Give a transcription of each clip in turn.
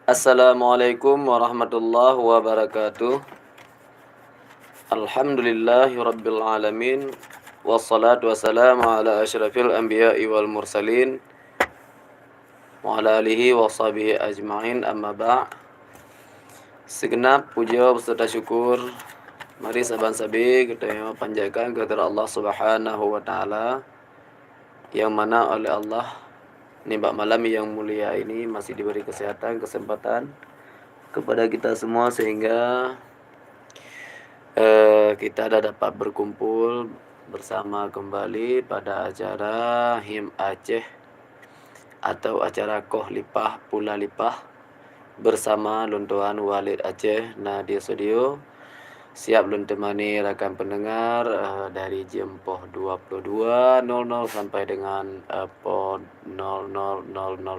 Assalamualaikum warahmatullahi wabarakatuh. Alhamdulillahi rabbil alamin. Wassalatu wassalamu ala asyrafil anbiya'i wal mursalin wa ala alihi wa sahbihi ajma'in, amma ba'. Segenap puja beserta syukur mari saban-sabi kita panjatkan kepada Allah Subhanahu wa taala, yang mana oleh Allah nimba malam yang mulia ini masih diberi kesehatan, kesempatan kepada kita semua sehingga kita dah dapat berkumpul bersama kembali pada acara HIM Aceh atau acara Koh Lipah Pula Lipah bersama Luntuan Walid Aceh di studio. Siap lun temani rakan pendengar dari jam 22.00 sampai dengan 00.00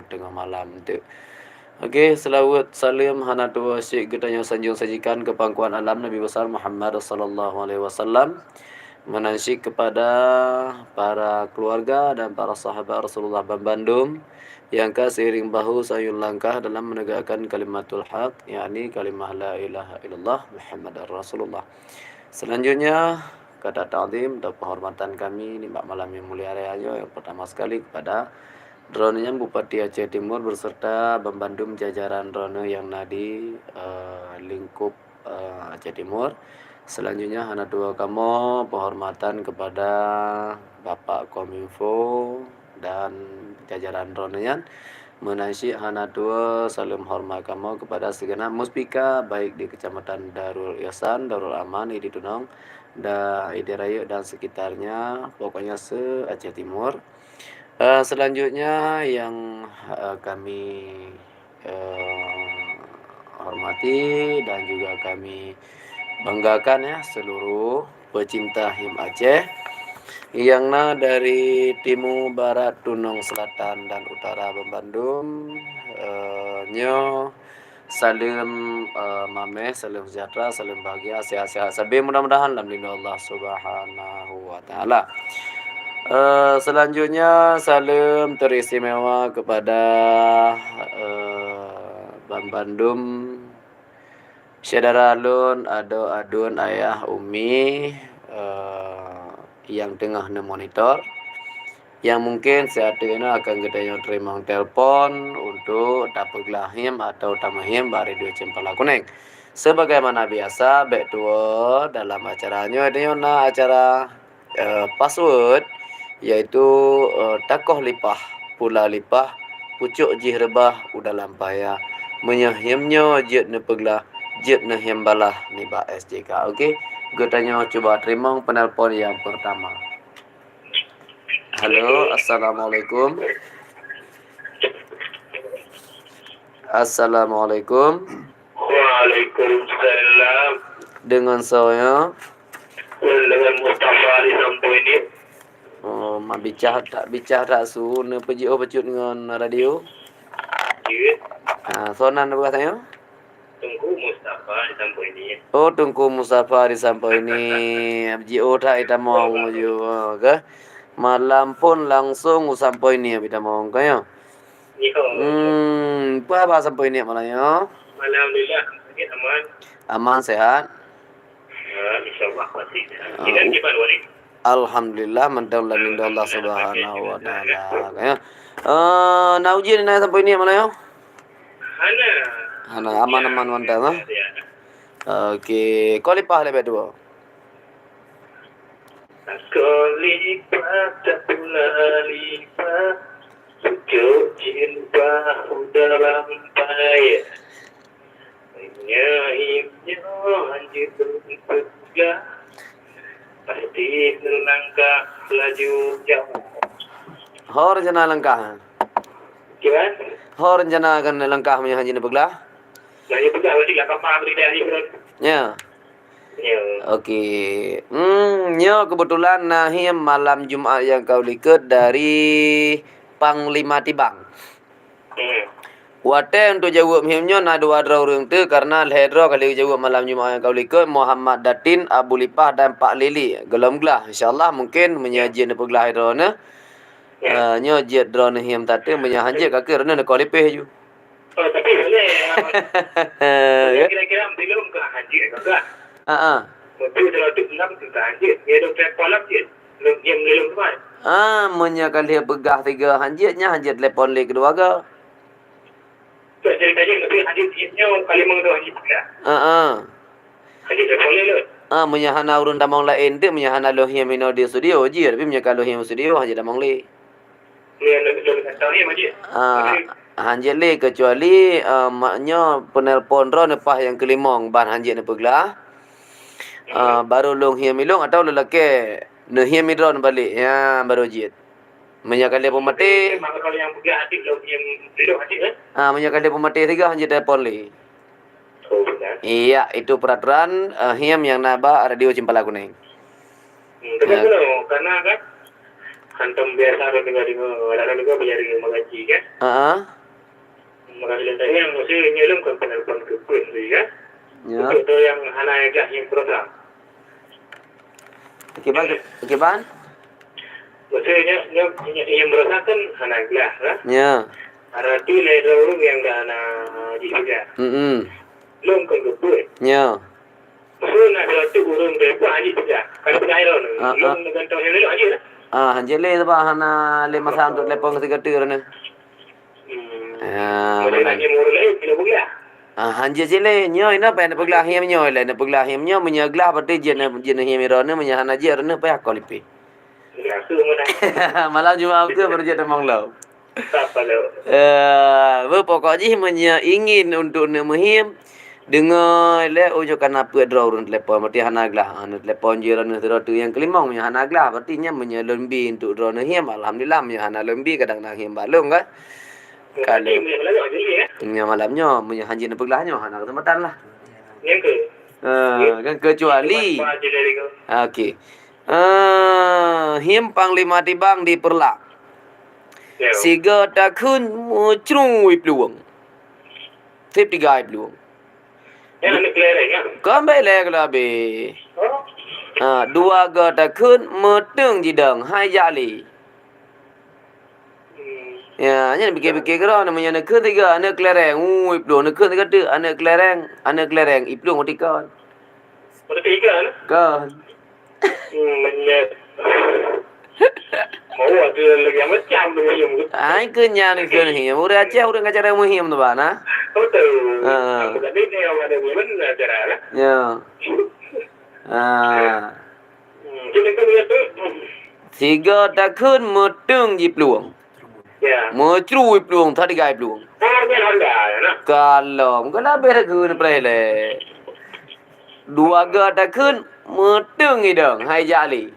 tengah malam tu. Okey, selawat salam hana tu asyik getanya sanjung sajikan ke pangkuan alam Nabi besar Muhammad sallallahu alaihi wasallam, menasyik kepada para keluarga dan para sahabat Rasulullah Bandung yang seiring bahu sayun langkah dalam menegakkan kalimatul haq, yakni kalimah la ilaha illallah Muhammadar Rasulullah. Selanjutnya kata ta'zim dan penghormatan kami di malam yang mulia raya yang pertama sekali kepada Dronenya Bupati Aceh Timur berserta Bandung jajaran drone yang di lingkup Aceh Timur. Selanjutnya hana dua kamu penghormatan kepada Bapak Kominfo dan jajaran dronenya. Menasyik hana dua salam hormat kamu kepada segenap muspika baik di Kecamatan Darul Ihsan, Darul Aman, Idi Tunong, Idi Raya dan sekitarnya, pokoknya se-Aceh Timur. Selanjutnya yang kami hormati dan juga kami banggakan ya seluruh pecinta HIM Aceh yang dari timur, barat, tunong, selatan dan utara Bandung. Nyo salam mameh, salam sejahtera, salam bahagia, sehat-sehat sabi mudah-mudahan dalam lindung Allah Subhanahu wa taala. Selanjutnya salam teristimewa kepada Bandung, saudara lun, adun, ayah, umi yang tengah monitor, yang mungkin saat ini akan kita terima telefon untuk tapaglah HIM atau tamahim bari dua cempala kuning. Sebagaimana biasa, baik tua dalam acaranya ada acara password, yaitu takoh lipah pula lipah pucuk jih rebah udah lampaya menyahimnya jet nepeglah jet nehimbalah niba SJK. Okey, gutanya coba terima penelpon yang pertama. Halo, assalamualaikum. Assalamualaikum. Waalaikumsalam. Dengan saya Dengan Mustafa di Sampoi ini. Oh, mak bicara tak su ne peji pecut dengan radio. Ya. Sonan apa katanya? Tunggu Mustafa di Sampoi ini. Oh, Tungku Mustafa di Sampoi ini. JO tak kita mau juga ke? Malam pun langsung Sampoi ini kita mau ke ya. Apa Sampoi ini malahnya? Alhamdulillah, sakit aman. Aman sehat. Insyaallah masih. Kita gimana wali? Alhamdulillah mendang Allah Subhanahu wa taala. Ya. Nak ujian nak Sampoi ini malahnya? Hana aman-aman mantap ah. Okey, kau lipah lebih dua. Kolipah tak pula lipah, pucuk cinta dalam payah. Himnya anjir berpegah, pasti melangkah laju jauh. Hor rencana langkah. Gimana? Hor rencana akan langkah punya haji beglah. Laju pegah berarti lah kapal beri dah ni. Ya. Ya. Okey. Nyo kebetulan nahim malam Jumaat yang kau liket dari Panglima Tibang. Wate untuk jawab mihimnya na dua orang tu karena lehedro kali jawab malam Jumaat yang kau liket Muhammad Datin, Abu Lipah dan Pak Lili. Gelam gelah insyaallah mungkin menyaji ne peglah drone. Nyo jet drone him tadi menyahanjik kakek rene kau lipeh ju. Oh, tapi boleh. Ya. Kira-kira belum ke haji enggak? Betul kalau tu enam tu ke haji. Dia ada telepon lagi. Belum tuan. Menyakan dia pegah 3 hanjitnya, hanjit telepon le kedua ke? Tu ceritanya tapi haji tiapnya kali mengadu haji juga. Haji telepon le. Menyahana urun damang lain tu, menyahana lohia mino di studio je, tapi menyakan lohia studio hanjit damang le. Ni lebih tahu ni haji. Hanjit le kecuali maknya penelpon ro nepah yang kelimong ban hanjit ne peglah. Baru long hia milong atau lelaki ne hia midron balik ya baru jit. Menyakan dia pemati. Maka kalau yang pergi hati belum yang belum hati kan? Menyakan dia pemati 3 hanjit telepon le. Oh benar. Iya, itu peraturan him yang naba radio Cimpala Kuning. Tapi karena kan hantam biasa ada dengar belajar mengaji kan? Mengaji tadi yang mesti nyelum ke penelpon ke pun kan? Ya. Itu yang hana agak yang program. Kiban? Maksudnya yang merasakan hana agak kan? Ya. Arati leda orang yang dah hana juga. Belum ke pun. Ya. Maksudnya nak satu orang berapa haji juga. Kalau pengahiran, belum dengan tahun yang lalu haji lah. Hanjit le tu bah hana le masa untuk telepon ke seketir ne. Boleh nak dia murah lagi tidak boleh. Hanjit le nyo ina pa ne peglah him nyo le ne peglah him nyo menyaglah pati jen him irone menyahana je rene pa akolipi. Ya, tu mana. Malam Jumaat ke berjet demang lau. Tak kalau. Pokoknya hanya ingin untuk ne mehim dengar le ujukan apa draw urun telefon berarti hanaglah telefon je rene tu yang kelimang nya hanaglah berarti nya menya lembi untuk draw ne him alhamdulillah nya hana lembi kadang nak him balung kan kalau nya malamnya menya hanji ne peglahnya hana kesempatan lah yang ke kan kecuali okey him panglima tibang di Perlak siga takun mucrui peluang tip 3 peluang yang nak kelereng kan? Kambai lek lah be. 2 ga takun meteng jidang hai jali. Ya, nya fikir-fikir kira namanya nak ke 3 anak kelereng. Iplu nak ke 3 tu anak kelereng iplu ngotikan. Pada 3 lah. Kan. Menyet. Mau ada lagi macam tu yang tu. Ai kenya ni ke ni. Ura aja ura ngajar muhim tu bana. Betul. Jadi ni orang ada mana cara lah. Ya. Jadi kan dia tu. 3 takun meteng ji peluang. Ya. Mecru peluang tadi gai peluang. Dia Honda ya. Kalau ber ke play le. 2 ga takun meteng idang hai jali.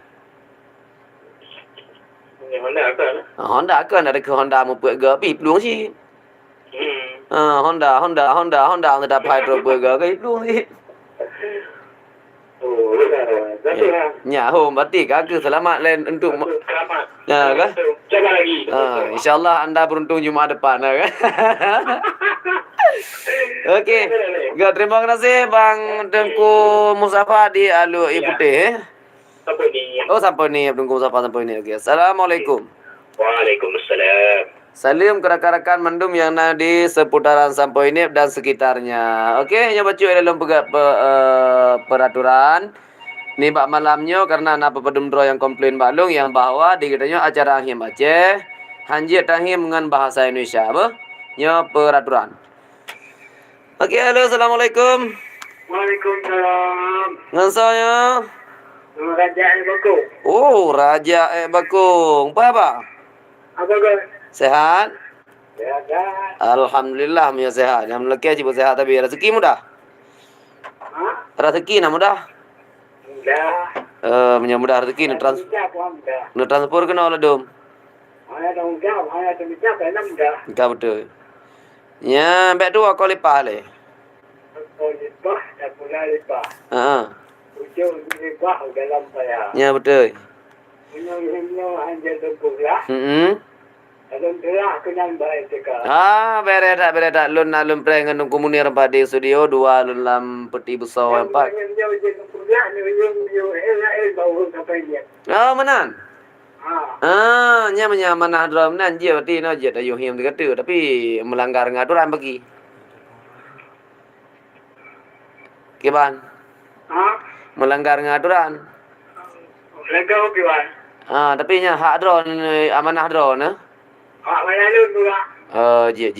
Honda kan? Honda kan ada ke Honda mu puak ga pi peluang si. Honda ada hydro burger ke peluang si. Oh, benar. Nya ho berarti kak selamat len untuk Selamat. Ya kan? Coba lagi. Insyaallah anda beruntung Jumaat depan kan. Okey. Terima kasih Bang Tengku Mustafa di Alu Putih. Sampai ni. Sampai ni Tengku Mustafa sampai ni. Okey. Assalamualaikum. Waalaikumsalam. Salim ke rakan-rakan mendum yang ada di seputaran Sampai Nip dan sekitarnya. Okey, nya baca dalam peraturan ni bak malamnya karena napa pedum draw yang komplain balung yang bahwa dikitanya acara Him Aceh hanjit tahim dengan bahasa Indonesia apa? Nya peraturan. Okey, halo, assalamualaikum. Waalaikumsalam. Ngan saya? Raja Bakung. Oh, Raja Bakung. Apa? Apa guys? Sehat? Sehat. Alhamdulillah punya sehat. Yang lelaki cuma sehat tapi rezeki mudah. Rezeki nak mudah. Mudah. Punya mudah rezeki nak transfer kena oleh dom. Ayah dah jawab, ayah dah bijak, ayah mudah. Kau betul. Ya, mbak tu aku lipah le. Aku lipah, dah pula lipah. Ujung lipah dalam saya. Ya betul. Minum hanya terpulang. Kalau terang kenal baik sekali. Beret tak lun nak lun prank ngan komunir pada studio 2 lun lam peti besar 4. Menan. Nya menyamanah drum nan je berarti no je ayo him kata tapi melanggar ngaturan bagi. Kiban? Melanggar ngaturan. Melanggar kiban? Tapi nya hak drone amanah drone nah. Hak mana lu pula? Je.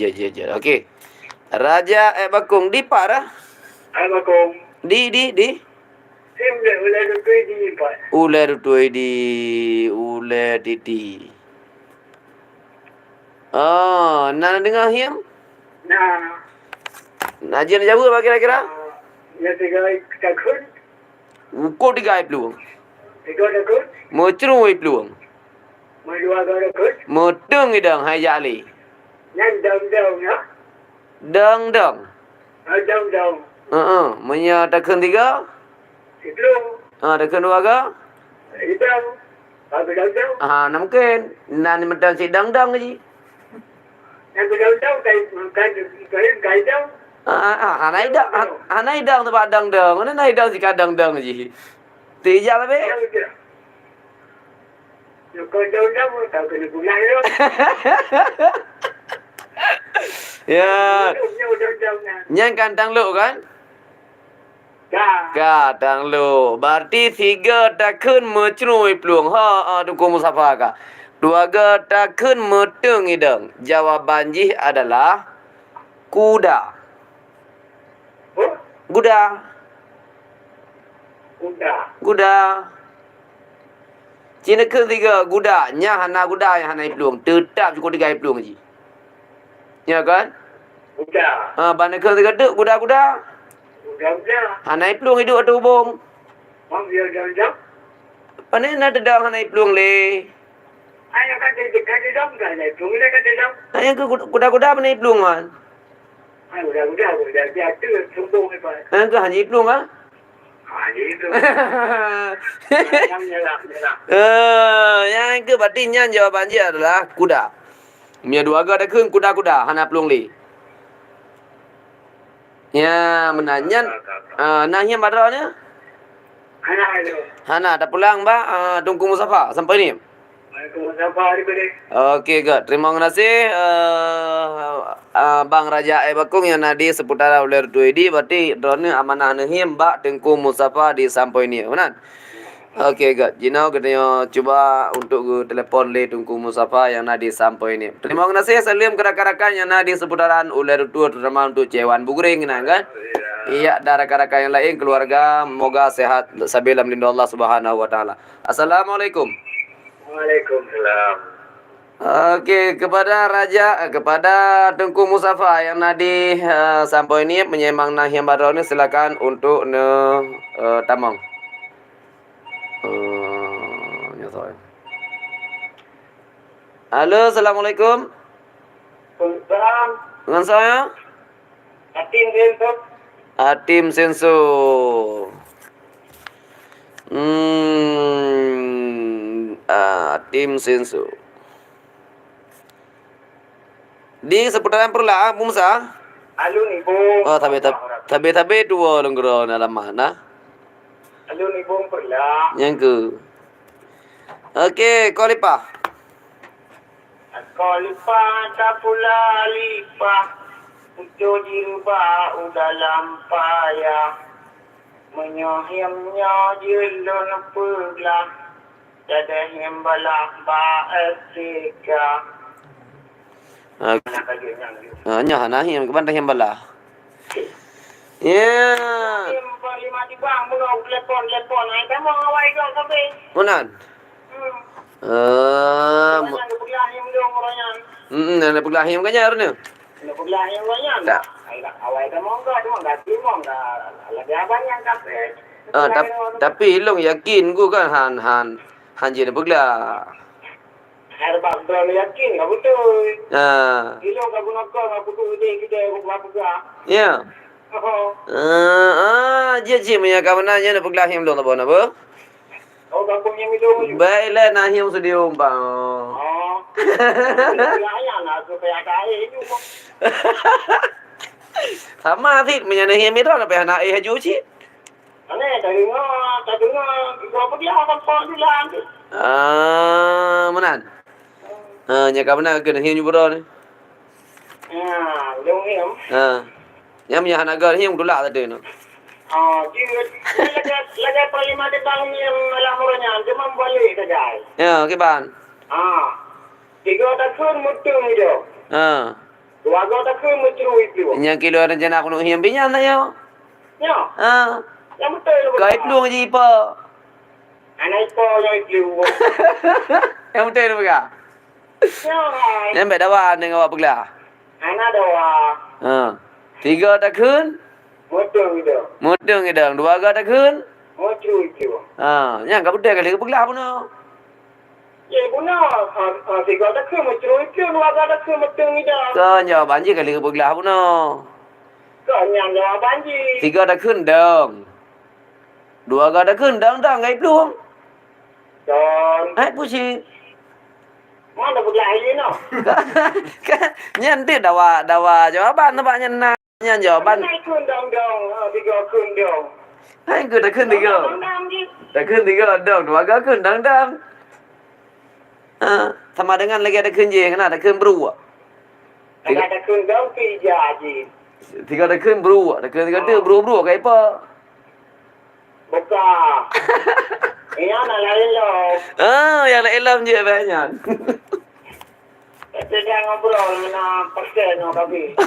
Okey. Raja Bakung di para? Bakung. Di. Sim le ular tu di par. Ular tu di. Nana dengar him? Nah, jen jauh apa kira-kira? Ya tiga takun. Uko tiga peluang. Tiga takun. Macam peluang. Dua takun. Motong idang hai jali. Yang dong ya. Dang. Dong. Menya takun tiga? Itu. Takun dua ke? Itu. Apa dong? Mungkin. Nani mentan si dang lagi. Yang dong kai dong. Hanai dang tempat dang. Mana nai dang si kadang lagi. Tijak lebih. Kau dong tak kena guna lo. Ya. Yang kantang lu kan? Kadang lu. Berarti 3 takun mecerui peluang. Tunggu musafah ka. 2 takun meteng idang. Jawaban jih adalah kuda. Kuda. Cina ke 3 kuda. Nya hana kuda yang hana peluang. Tetap cukup 3 peluang je. Ya kan? Kuda. Bana ke 3 tu kuda. Hanai peluang hidup atau bom? Biar jauh. Panen nak dedang hanai peluang le. Ayah kata dong kan? Peluang dia kata dong. Ayah ke kuda panai peluang kan? Kuda. Dia tu sumbung ni pak. Ayah ke hanai peluang kan? Itu. Yang ke berarti nya jawapan dia adalah kuda. Mia 2 ada ke kuda hana peluang le. Ya, menanya nahnya madranya? Hana dah pulang ba tunggu musafah sampai ni. Okey, good. Terima kasih Bang Raja Bakung yang nadi seputar ular tu ini berarti drone amanah nahim ba tunggu musafah di sampai ni. Benar? Okey, good. Jinau kita cuba untuk telefon le tunggu musafah yang nadi sampai ni. Terima kasih salam kerak-karakan yang nadi seputaran ular tu terutama untuk Cewan Bugring kan? Iya, dan rakan-rakan yang lain keluarga moga sehat sambil melindungi Allah Subhanahu wa taala. Assalamualaikum. Waalaikumsalam. Okey, kepada Tengku Musafa yang nadi sampai ini menyembang nahyam baru ni silakan untuk tamang. Halo, assalamualaikum. Salam. Dengan saya? Atim Senso. Atim Senso. Di seputaran perla Musa. Alun ibu. Tabe dua lenggero dalam mana? Alun ibu perla. Yang ke. Okey, kau lipa. Kau lipa tak pula lipa. Ujo jirba dalam payah. Menyohimnya jilun pula. Jadahim balak ba'asika. Nya hanahim ke bandar yang bala. Ya. Lima bang mula telepon ai kamu awai kau sampai. Munan. Nak pergi kan ya harusnya. Nak pergi kan ya. Awai kamu enggak cuma enggak terima enggak. Lagi abang yang kafe. Tapi ilong yakin ku kan han je nak pergi. Herbak drone yakin enggak betul. Ilong enggak guna kau enggak betul kita berapa. Ya. Je menyakap nanya nak pergi belum tak apa. Oh, kampung yang minum. Baiklah nahim sudah umpang. Ayah nak supaya ada air itu. Sama sih menyanahi itu apa yang nak haji uci. Ane, tadi ngah, berapa dia akan pon dulu. Menan. Nhà ka benar ke hiu nyubro ni. Dong hiam. Yang punya anak hiu dulu tadi no. Lagay pa 5 bang yang lamurnya, cuma balik saja. Ya, ke ban. Tiga takun mutung itu. Dua takun mutung itu. Yang kilo rencana aku nak hiam pinjam tak ya? Ya. Yang betul. Kau itu ngaji apa? Anak itu yang itu. Yang betul tu bukan? Ya. Yang beda wan dengan awak peglah. Anak doa. 3 takun Mutung itu. mutung idang 2 takun Mutung itu. Yang kau betul kali peglah pun no. Ya benar. Tiga takun mutung itu, dua takun mutung itu. Kau jawab banjir kali peglah pun no. Kau yang jawab banjir. 3 takun dong. 2 takun dong ngai peluang. Dan. Pusing. Mana peglah ini no? Nyantik dawa jawaban nampak nyan jawaban. Naik kundang dong, 3 kundang. Hai ku dah kun 3. Dah kun 3 dong, 2 kun dang. Sama dengan lagi ada kun je, kena ada kun beru. Ada kundang 3 je. 3 ada kun beru, ada kun 3 beru kayak apa? Bukan. Ini anak lain loh. Yang elam je banyak. Kita jangan ngobrol dengan persen no kami.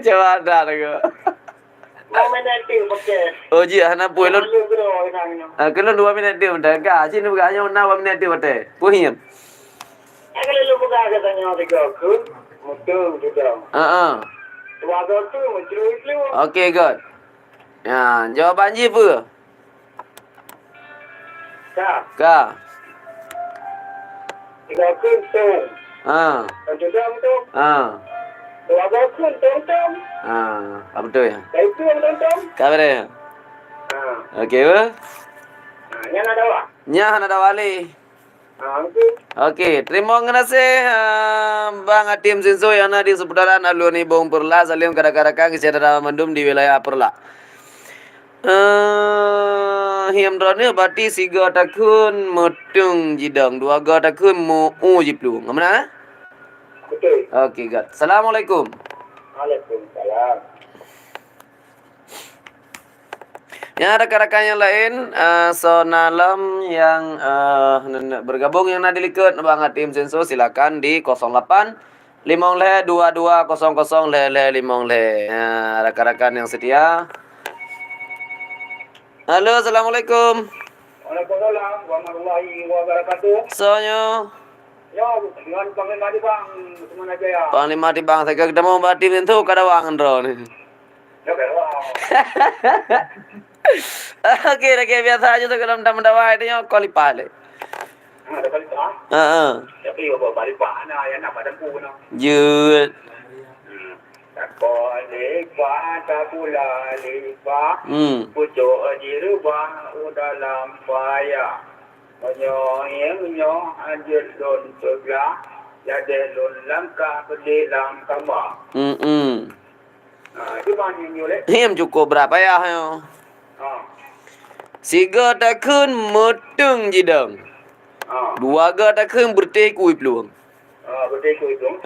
Coba ada aku. Mau minit tu pakai. Oh ji, hana puelon. Kalau 2 minit dia dah ka, sini bukan hanya 2 minit dia betul. Puhim. Kalau lu buka katanya 3 kun, mutung juga. Dua tu muncul itu. Okay, good. Ya, jawapan je apa? Ka. 3 kun tu. Tudang tu. 2 kun tu. Apa betul ya? Itu yang tu. Kabar ya? Okay, apa? Yang ada apa? Nya hana dawali. Okey, terima kasih Bang Atim Sinso yang ada di seputaran Aluni Bong Perla salim kadang-kadang kesedara mendum di wilayah Perla. Hiam drone berarti 3 takun mutung jidang, 2 takun mu jiplu. Ngamana? Betul. Okey, God. Assalamualaikum. Waalaikumsalam. Yang rakan-rakan yang lain sonalam yang bergabung yang nak dilikut Bang Atim Senso silakan di 08 5 22 00 5. Rakan-rakan yang setia. Halo, Assalamualaikum. Waalaikumsalam warahmatullahi wabarakatuh. Sonyo. Ya, dengan Panglima di Bang, semua aja ya. Panglima di Bang, saya ketemu Bang Atim Senso kada wangan ro ni. Ya, wow. Okey, biasa aja tu kalau mendawa itu yo kali pale. Ada kali tak? Tapi yo balik pak ana yang nak badan ku no. Jut. Tak boleh pak tak pula lipa. Pucuk dirubah dalam payah. Menyo anjir don sebelah. Jadi don langkah berdalam kamar. Itu banyak ni oleh. Him cukup berapa ya? 3 takun mutung jidang. 2 takun berteh kui peluang. Berteh kui peluang.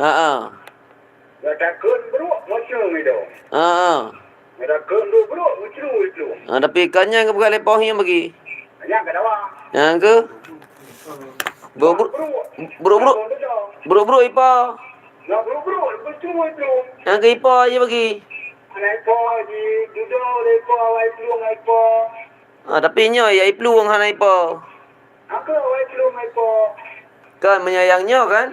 Takun bro mutung itu. Takun bro mutung itu. Tapi ikannya ke bukan lepoh yang bagi. Yang ke dawa. Yang ke? Bro ipa. Nah bro mutung itu. Yang ke ipa aja bagi. Ipa di duduk ipa awai peluang ipa. Tapi nyo ya peluang hana ipa. Aku awai peluang ipa. Kan menyayangnya kan?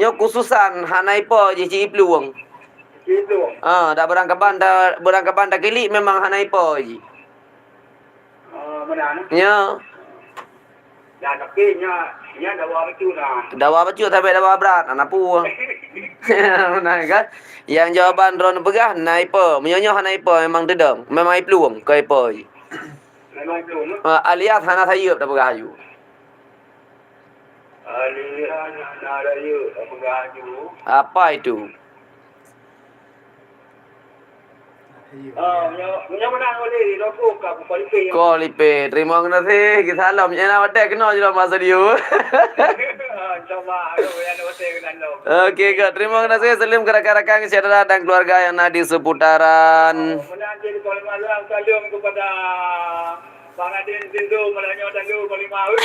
Nyo khususan hana ipa je ci peluang. Peluang. Dah berangkapan dah kili memang hana ipa je. Mana? Nya. Dah tapi nya dawa betul lah. Dawa betul tapi dawa berat anak pu. Nah kan? Yang jawaban drone pegah naipa. Menyonyo hana ipa memang dedang. Memang peluang ke ipa je. Memang belum. Alias hana sayup dah beraju. Alias hana sayup dah beraju. Apa itu? menang oleh di Rokok kat Kualipe. Kualipe. Terima kasih. Kita salam. Jangan awak kena je lah masa dia. Coba aku yang hotel kena lo. Okey, Kak. Terima kasih. Salam ke rakan-rakan saudara dan keluarga yang ada di seputaran. Menang jadi Kuala Malang. Salam kepada Bang Adin Zindu. Menangnya Dalu Kuala Malang.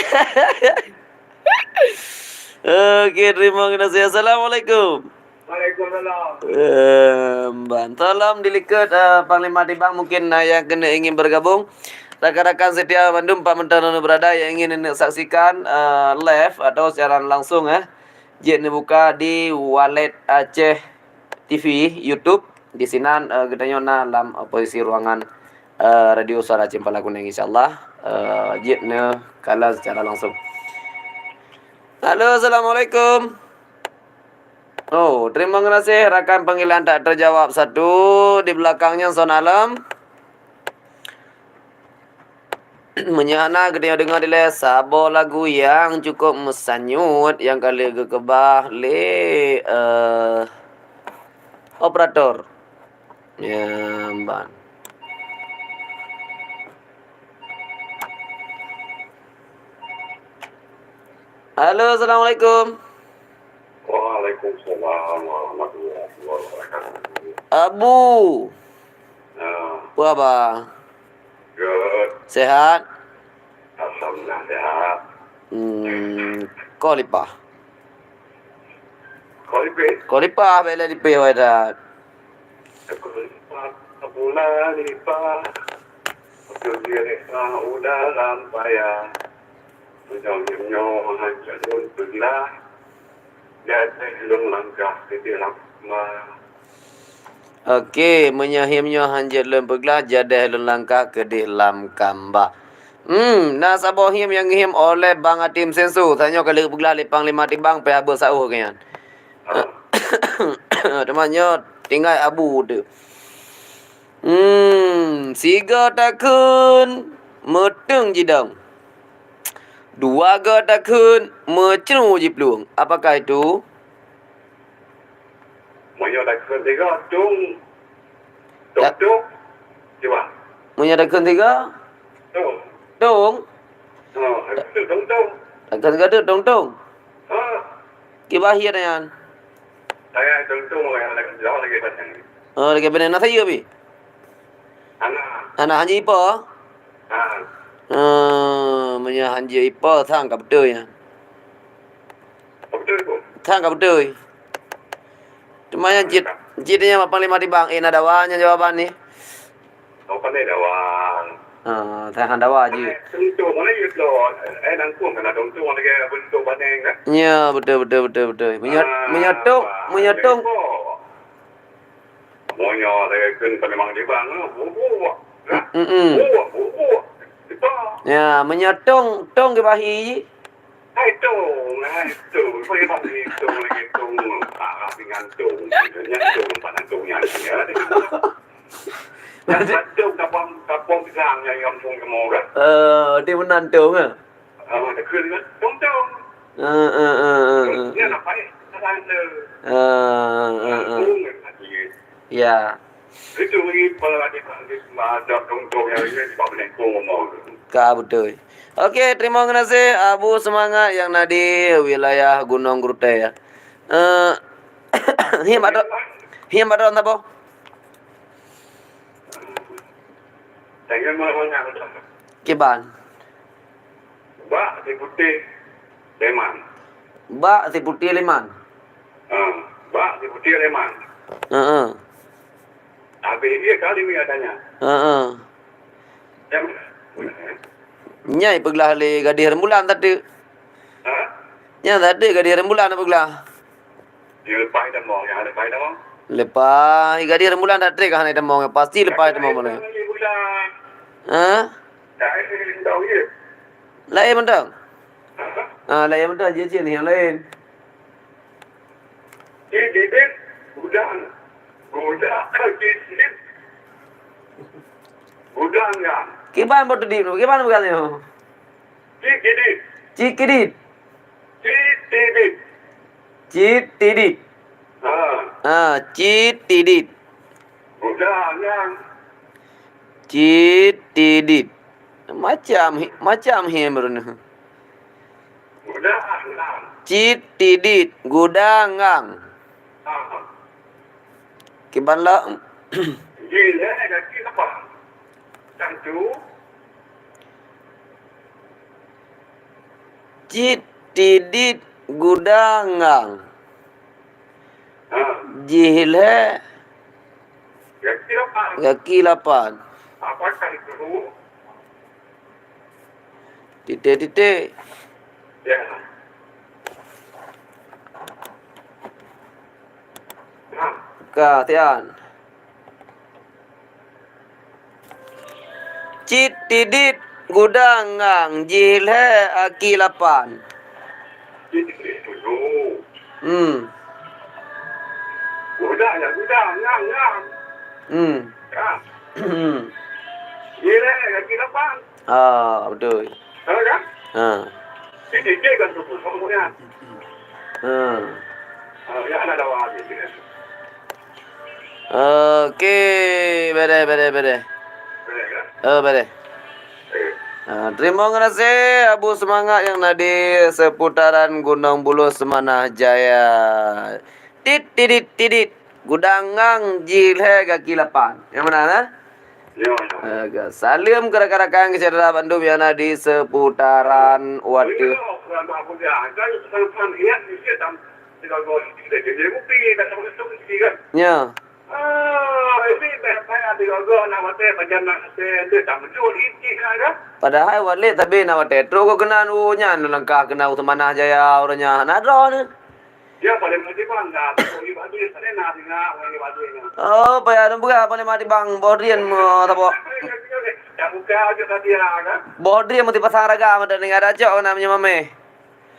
Okey, terima kasih. Assalamualaikum. Waalaikumsalam. Tolong dilihat Panglima Tibang mungkin yang kena ingin bergabung. Rakan-rakan setia Bandung Pak Menteri berada yang ingin saksikan live atau secara langsung Jet buka di Wallet Aceh TV YouTube. Di sini kita nyona dalam posisi ruangan radio suara Cempala Kuning insyaallah. Jet kala secara langsung. Halo, assalamualaikum. Oh, terima kasih rakan panggilan tak terjawab satu di belakangnya Son Alam. Menyana kita dengar dile sabo lagu yang cukup mesanyut yang kali kebah le operator. Ya, ban. Halo, assalamualaikum. Waalaikumsalam warahmatullahi wabarakatuh. Abu. Apa apa? Good. Sehat? Alhamdulillah sehat. Kau lipah. Kau Lipah bela di pay wadah. Aku lipat bulan lipat. Aku diri udah lampaya. Menjauh hancur berlah. Jadi belum langkah ke dalam Okey, menyahimnya hanjat lembeglah jadah langkah ke dalam kambah. Nah sabah him yang him oleh Bang Atim Sensu. Tanya kali beglah li Panglima Tibang pe aba sauh kan. Temannya tinggal abu tu. Siga takun meteng jidang. Dua ga takun mecenu je peluang. Apakah itu? menyodakkan tiga tung. Coba. Menyatakan tiga? Tung. Dong. Itu tung. Akan kata dong. Kibahir yan. Saya tung yang lagi jauh lagi pasang. Oh, lagi benar nasi abi. Anak haji ipa. Punya haji ipa thang kap betul ya. Betul tu. Thang kap betul. Cuma yang citanya Panglima Tibang. Nak dawanya jawaban ni. Kau pandai dawang. Thang dawa je. Tung mana you lo? Nangkum kena tung lagi bentuk banding kan? Ya, betul. Menyetung. Moyo lagi kun Panglima Tibang. Bubu. Ya, menyetung tong ke bahi. Hai tung. Pergi pagi tung lagi tung. Tak dengan tung. Nyantung pada tungnya dia. Nyantung kapong pisang yang tung ke mau kan? Dia menantung ah. Dah kun kan? Tung. Ni nak pai. Ya. Itu lagi pada ada tung yang ini sebab ni tung mau. Ka betul. Okey, terima kasih Abu semangat yang nadi wilayah Gunung Gurute ya. Him ada apa? Saya mana Kiban. Ba di putih Leman. Ba si putih liman. Ba di putih Leman. Habis dia kali ni adanya. Yang Nyai peglah le gadis rembulan tadi. Nya tadi gadis rembulan peglah. Dia lepas dah mau, yang lepas dah mau. Lepas gadis rembulan tak trek kan dah mau pasti lepas dah mau mana. Dah tahu ye. Lain mentang. Lain mentang je ni yang lain. Dia udang. Udang kan. Kiban botu di, kiban bukan yo. Cikidit. Citidit. Citidit. Udang kan. Citidit. Macam him berun. Gudangang. Citidit gudangang. Kibanla. Gila kaki apa? Tentu. Citidit gudangang. Jihile Kaki apa? kaki lapan. Apa tentu? Titik-titik. Ya. Tian. Citidit gudangang jihile aki lapan. Ini dulu. Gudangang. Ya. Gila kaki apa? Betul. Tahu kan? Ini dia kan tuh semuanya. Ya ada wajib. Okey, bere. Boleh kan? Bere. Terima kasih Abu Semangat yang nadi seputaran Gunung Bulu Semanah Jaya. Tidit. Gudangang jilhe kaki lapan. Yang mana nah? Ya. Salim kerekan-rekan kecedera Bandung yang nadi seputaran Waduh. Ya. Padahal wale tapi na wate tro ko kena nya langkah kena Semanah Jaya orangnya nadro ni. Ya paling mesti bangga, bagi baju sana nak dengar bagi bajunya. Oh, payah nang buka apa ni mati bang bodrian mo tapo. Ya buka aja tadi kan. Bodrian mo ti pasang raga mo dan ngada cok namanya mame.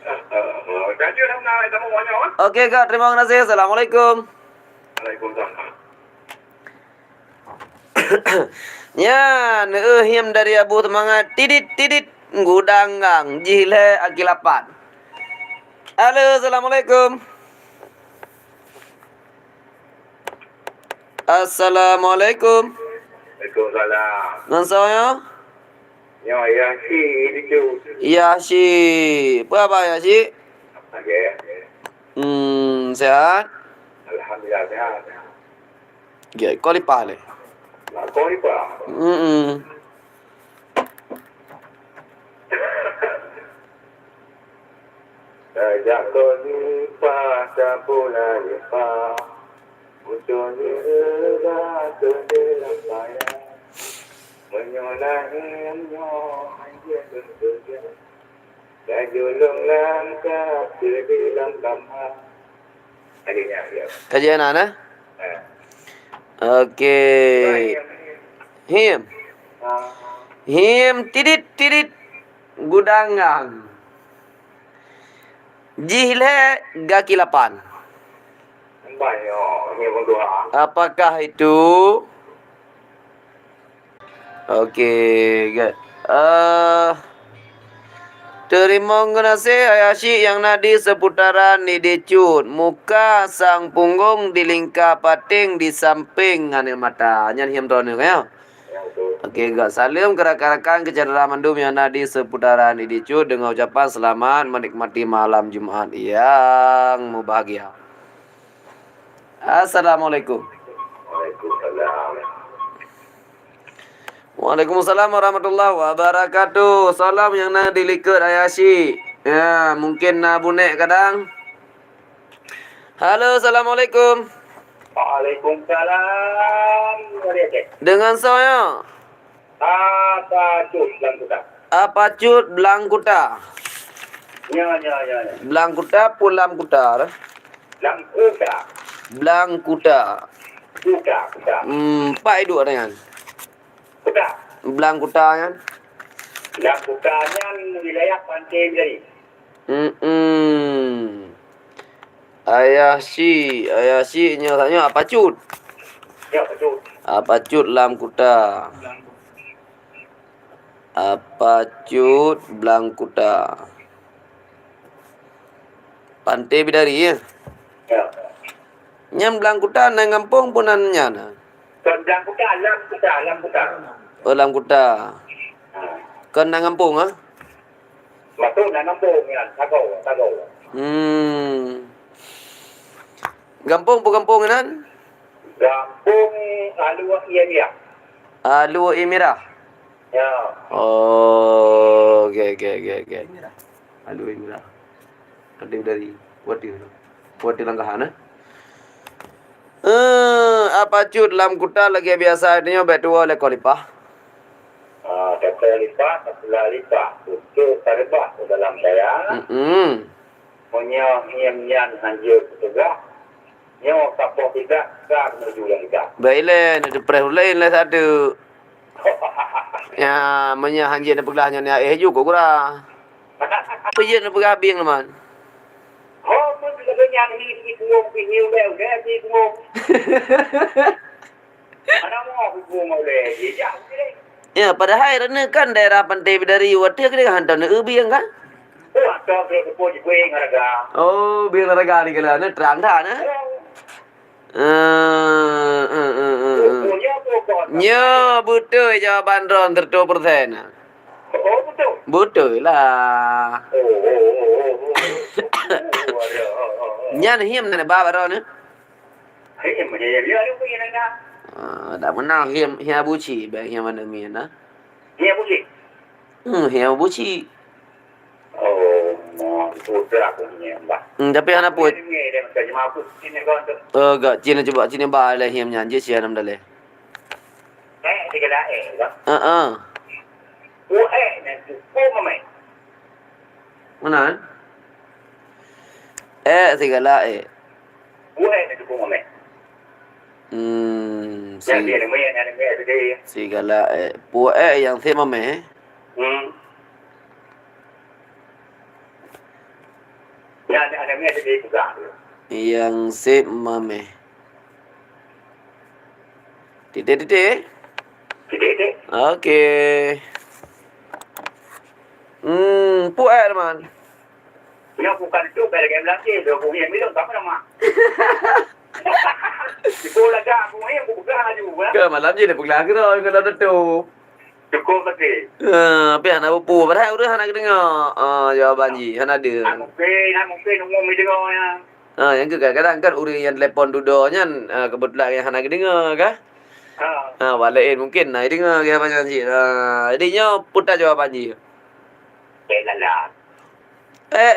Jadi orang nak kita mau kan? Okey Kak, terima kasih. Assalamualaikum. Waalaikumsalam. Ya, him dari Abu Semangat tidit gudanggang jile akilapan. Halo, assalamualaikum. Assalamualaikum. Waalaikumsalam. Ngan saya? Ya si itu. Yashi. Apa ya si? Okey. Sehat? Alhamdulillah sehat. Ya, kau lipat le. Kau ni apa? Sejak kau lupa tak pula lupa. Munculnya reda terdalam bayang. Menyolahnya hanya bersedia. Dan julung langkah terdalam kamar. Adiknya dia. Kajian ana? Okey. Him tidit gudangang. Jihle gakilapan. Banyak ni berdoa. Apakah itu? Okey, good. Terima kasih Ayashi yang nadi seputaran ni dicut. Muka sang punggung di lingkar pating di samping ngane mata. Nyan him drone ya. Okey, gak salim kerekan-rekan kecedera Mandum yang nadi seputaran ni dicut dengan ucapan selamat menikmati malam Jumaat yang bahagia. Assalamualaikum. Waalaikumsalam. Waalaikumsalam warahmatullahi wabarakatuh. Salam yang nak dilikat Ayashi. Ya, mungkin nak bunek kadang. Halo, assalamualaikum. Waalaikumsalam. Dengan saya. Apa cut Blangkuta? Apa cut Blangkuta? Ya. Blangkuta pulam kutar. Blangkuta. Kuta. Pak itu ada kan? Kuta. Blangkuta kan? Blangkutanya wilayah pantai Bidari. Ayashi nyatanya apa cut? Ya, betul. Apa cut lam kuta? Apa cut Blangkuta? Pantai Bidari ya? Ya. Nyam Blangkuta nang kampung punannya na. Blangkuta, lam kuta. Oh, Lam Kuta. Ha. Kan nang kampung ah? Masuk nak kampung kan, Tagau. Kampung po kampung nan? Kampung Alua Iya. Luo Emirah. Ya. Oh, okay. Luo Emirah. Ada dari Wati Langkahan. Apa cut Lam Kuta lagi biasa ini betua le kolipah. Kata lipat, itu taribah dalam saya. Punya hiam hanjir juga. Nyo kapok tidak menuju yang tidak. Baiklah, ada perlu lain lah satu. Ya, menya hanjir na paglahnya niya juga kura. Payet na pagabing naman. Oh, pun juga yang ini ngomong pinyu bel ke ngomong. Mana mau ngomong oleh dia sih. Ya, padahal ini kan daerah pantai dari Wati ke hantar na ubiang kan? Oh, atau ke puji kuing harga. Oh, biar harga ni kala na terang dah na. Nya betul jawapan Ron 100%. Oh, betul. Betul lah. Nya hiam na baba Ron. Hiam dia lu punya nak. Tak menang hiam buci baik hiam mana mian na. Dia puji. Hiam buci. Oh, betul aku punya mbak. Tapi anak pun. Ini dia macam aku sini kan tu. Gak Cina coba Cina ba lah hiam nyanyi sia nam dale. Tiga dah kan? Nanti mamai. Mana? Segala Nanti mamai. Yang dia ni dia. Segala yang tema me. Ya, ada dia juga. Yang semame. Titik. Okey. Puak teman. Punya bukan itu, pada game lagi. Dia punya minum tak apa nama. Cukup lah dah, punya aku pegang juga. Ke malam je dia pegang ke kalau tutup. Cukup lagi. Tapi anak bupu padahal udah anak dengar. Jawapan ji, anak ada. Mungkin umum dengar ya. Yang kadang-kadang kan orang yang telefon duduknya kebetulan yang anak dengar kan? Walain mungkin dengar ke apa janji. Jadinya putar jawapan ji. Lalat.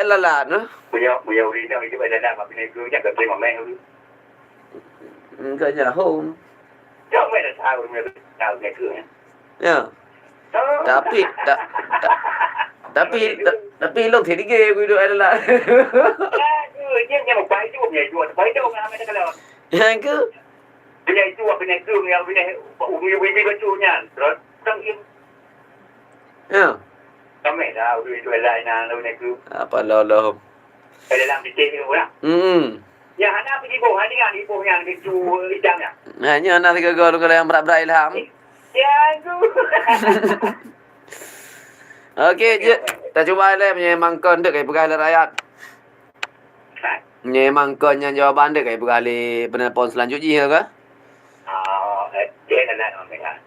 Lalat no? Punya uri ni itu lalat apa ni tu jangan terima main uri. Kanya home. Jangan main tahu ni tu. Ya. Tapi long thế đi ghê quy đội là nhưng mà phải chú nhảy chuột phải đâu mà cái là anh cứ nhảy chuột bên này cương nghèo bên này uống nhiều bên có chú nhàn rồi trong im tao mẹ nào đuổi lại nào lâu này cứ apa lo phải làm gì chơi nhiều đó nhà hắn đi bộ nhà đi chú đi chăng nhỉ hanya nanti kalau yang berat-berat ilham ya chú Okey je. Kita cuba lah menyemangkan dek pegawai rakyat. Menyemangkan yang jawapan dek pegawai penelpon selanjutnya ke?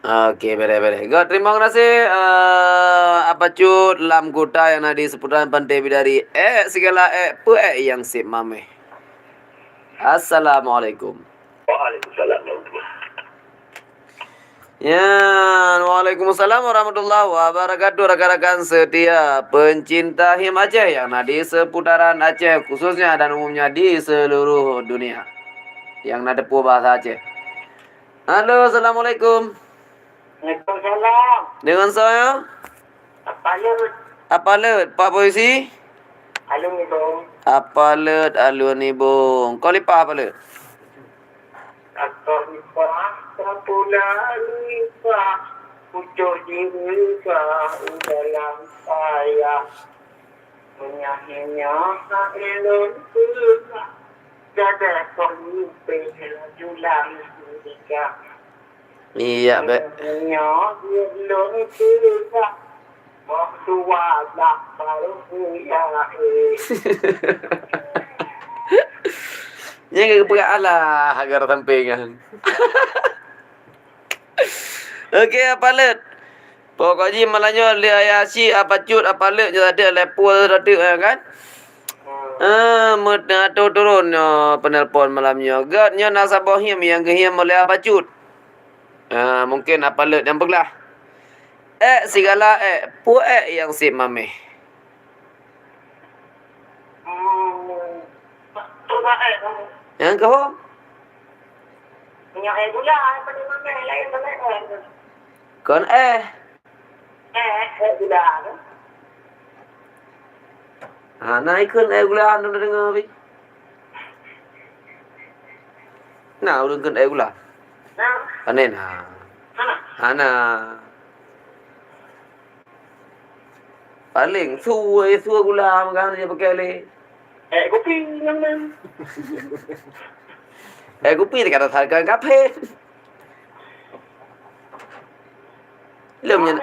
Okey, beres. God, terima kasih apa cut Lam Kuta yang ada di seputaran Pantai Bidari. Segala yang sip mame. Assalamualaikum. Waalaikumsalam. Ya, waalaikumsalam warahmatullahi wabarakatuh rekan-rekan setia pencinta him Aceh yang ada di seputaran Aceh khususnya dan umumnya di seluruh dunia yang ada bahasa Aceh. Halo, assalamualaikum. Waalaikumsalam. Dengan saya? Apa lut? Pak Polisi? Alun ni bong. Apa lut? Alun ni bong. Kau lipat apa lut? Atau lipat. Pula lupa pucuk jiwa dalam saya menyahinya elon pula jadi pemimpin julang tiga iya be elon pula waktu wadah baru ya Yang kepegaan lah agar sampingan. Okey, apa let? Pokoknya malahnya le ayasi apa cut apa let je ada lepul tadi kan? Mudna turun penelpon malamnya. Gatnya nasabahim yang gehim oleh apa cut? Mungkin apa let yang beglah. Segala pu yang si mame. Coba Yang kau? minyak gula apa ni mana lain mana Kon gula naikkan gula anda dengar bi. Nah, urungkan gula. nah Panen mana Ana. Paling suwe gula makan dia pakai le. kopi yang Kopi dekat harga kafe. Ilmu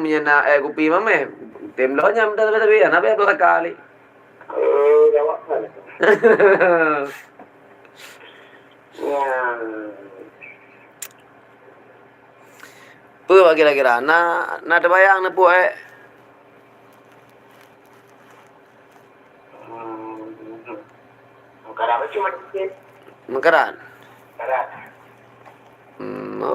nya na kopi mame. Temlo nya tapi ana be berapa kali. jawab sana Pu kira-kira na terbayang na pu Karena cuma sedikit. mengkeran. Karena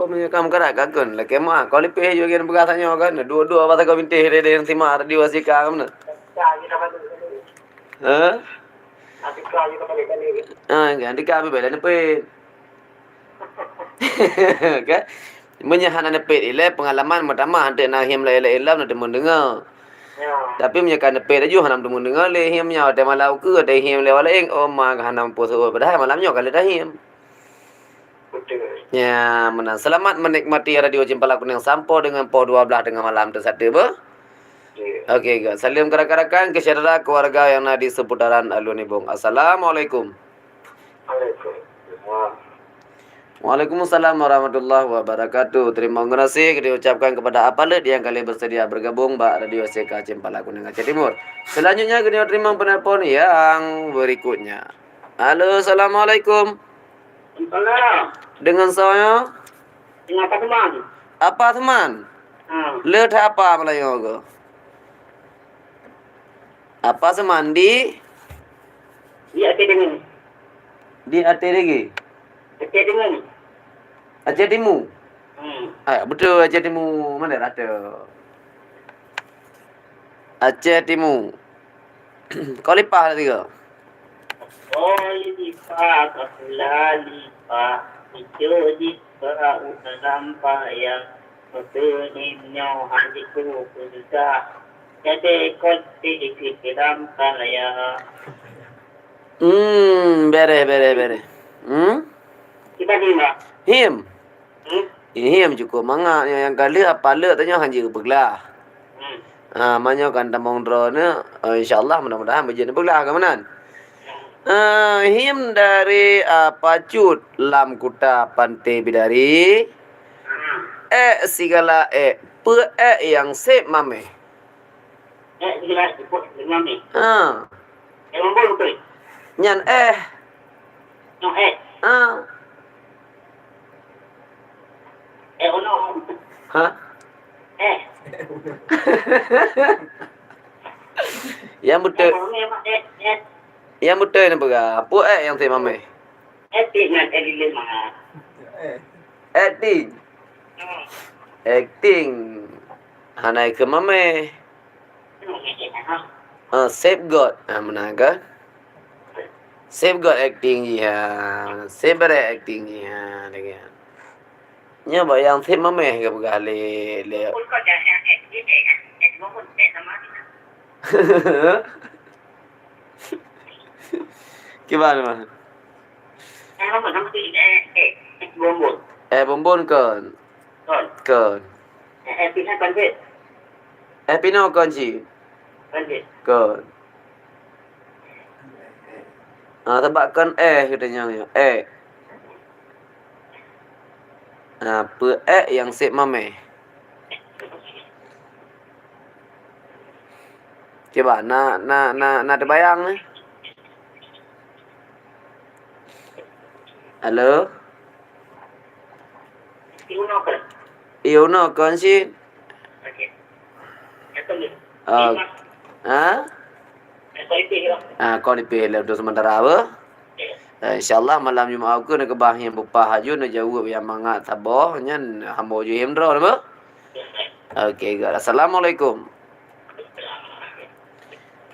Punya kamu kerak kakun. Lagi mah kau lipih juga yang berkatanya kan. Dua-dua apa kau minta hede yang timar di wasika kamu na. kayu dapat dulu. Nanti kayu dapat kali. Ganti kami bela nepet. Kan? Menyahan nepet ile pengalaman pertama hantar nahim la ilam nanti mendengar. Ya. Tapi menyakan nepet aja hanam tu mendengar le himnya ada malau ke ada him le wala eng mah hanam poso padahal malamnya kali dah him. Betul. Ya, menang. Selamat menikmati radio Cempala Kuning sampai dengan pukul 12 tengah malam tersatu, ba? Ya. Okey, guys. Salam kerak-karakan ke saudara keluarga yang ada di seputaran Alun Ibong. Assalamualaikum. Waalaikumsalam. Waalaikumsalam warahmatullahi wabarakatuh. Terima kasih diucapkan kepada Apalet yang kali bersedia bergabung Mbak Radio CK Cempala Kuning Aceh Timur. Selanjutnya kita terima penelpon yang berikutnya. Halo, Assalamualaikum. Salam. Dengan saya? Dengan apa teman? Apa teman? Lihat apa Melayu ke? Apa semandi? Dia dengan. Di Aceh lagi? Dia dengan. Aceh Timur? Betul Aceh Timur. Mana ada? Aceh Timur. Kau lipah tadi ke? Oh, lipa kasulalipa. Itu lipa utampa yang Maksudnya hatiku susah. Jadi kote fikiran saya. Bere. Kita lima. Him. Him cukup manga yang kali apa le tanya hanji beglah. Manyo kan tamong drone insyaallah mudah-mudahan berjaya beglah kamanan. Him dari Pacut Lam Kuta Pantai Bidari. Segala pe yang sep mame. Segala mame. Emang boleh betul. Nyan No ono. Hah? Yang betul. Yang betul ni pega. Apa yang sep mame? Dengan lima. Acting. Hanai ke mame. Safeguard. Menaga. Safeguard acting ya. Sabar acting ya. Dengan. Nya bayang sep mame ke pega le. Gimana mah? Bombon kan. Kan. Pino kan si. Kan. Tebakkan katanya ya. Pe yang sep mame. Coba na terbayang ni. Halo. Iyo no konsin. Okey. Atau ni. Ha? Kau dipilih untuk sementara apa? InsyaAllah malam Jumaat aku nak kebah yang bupah haju nak jawab yang mangat tabah nyan hamba ju himdra apa? Okey, assalamualaikum.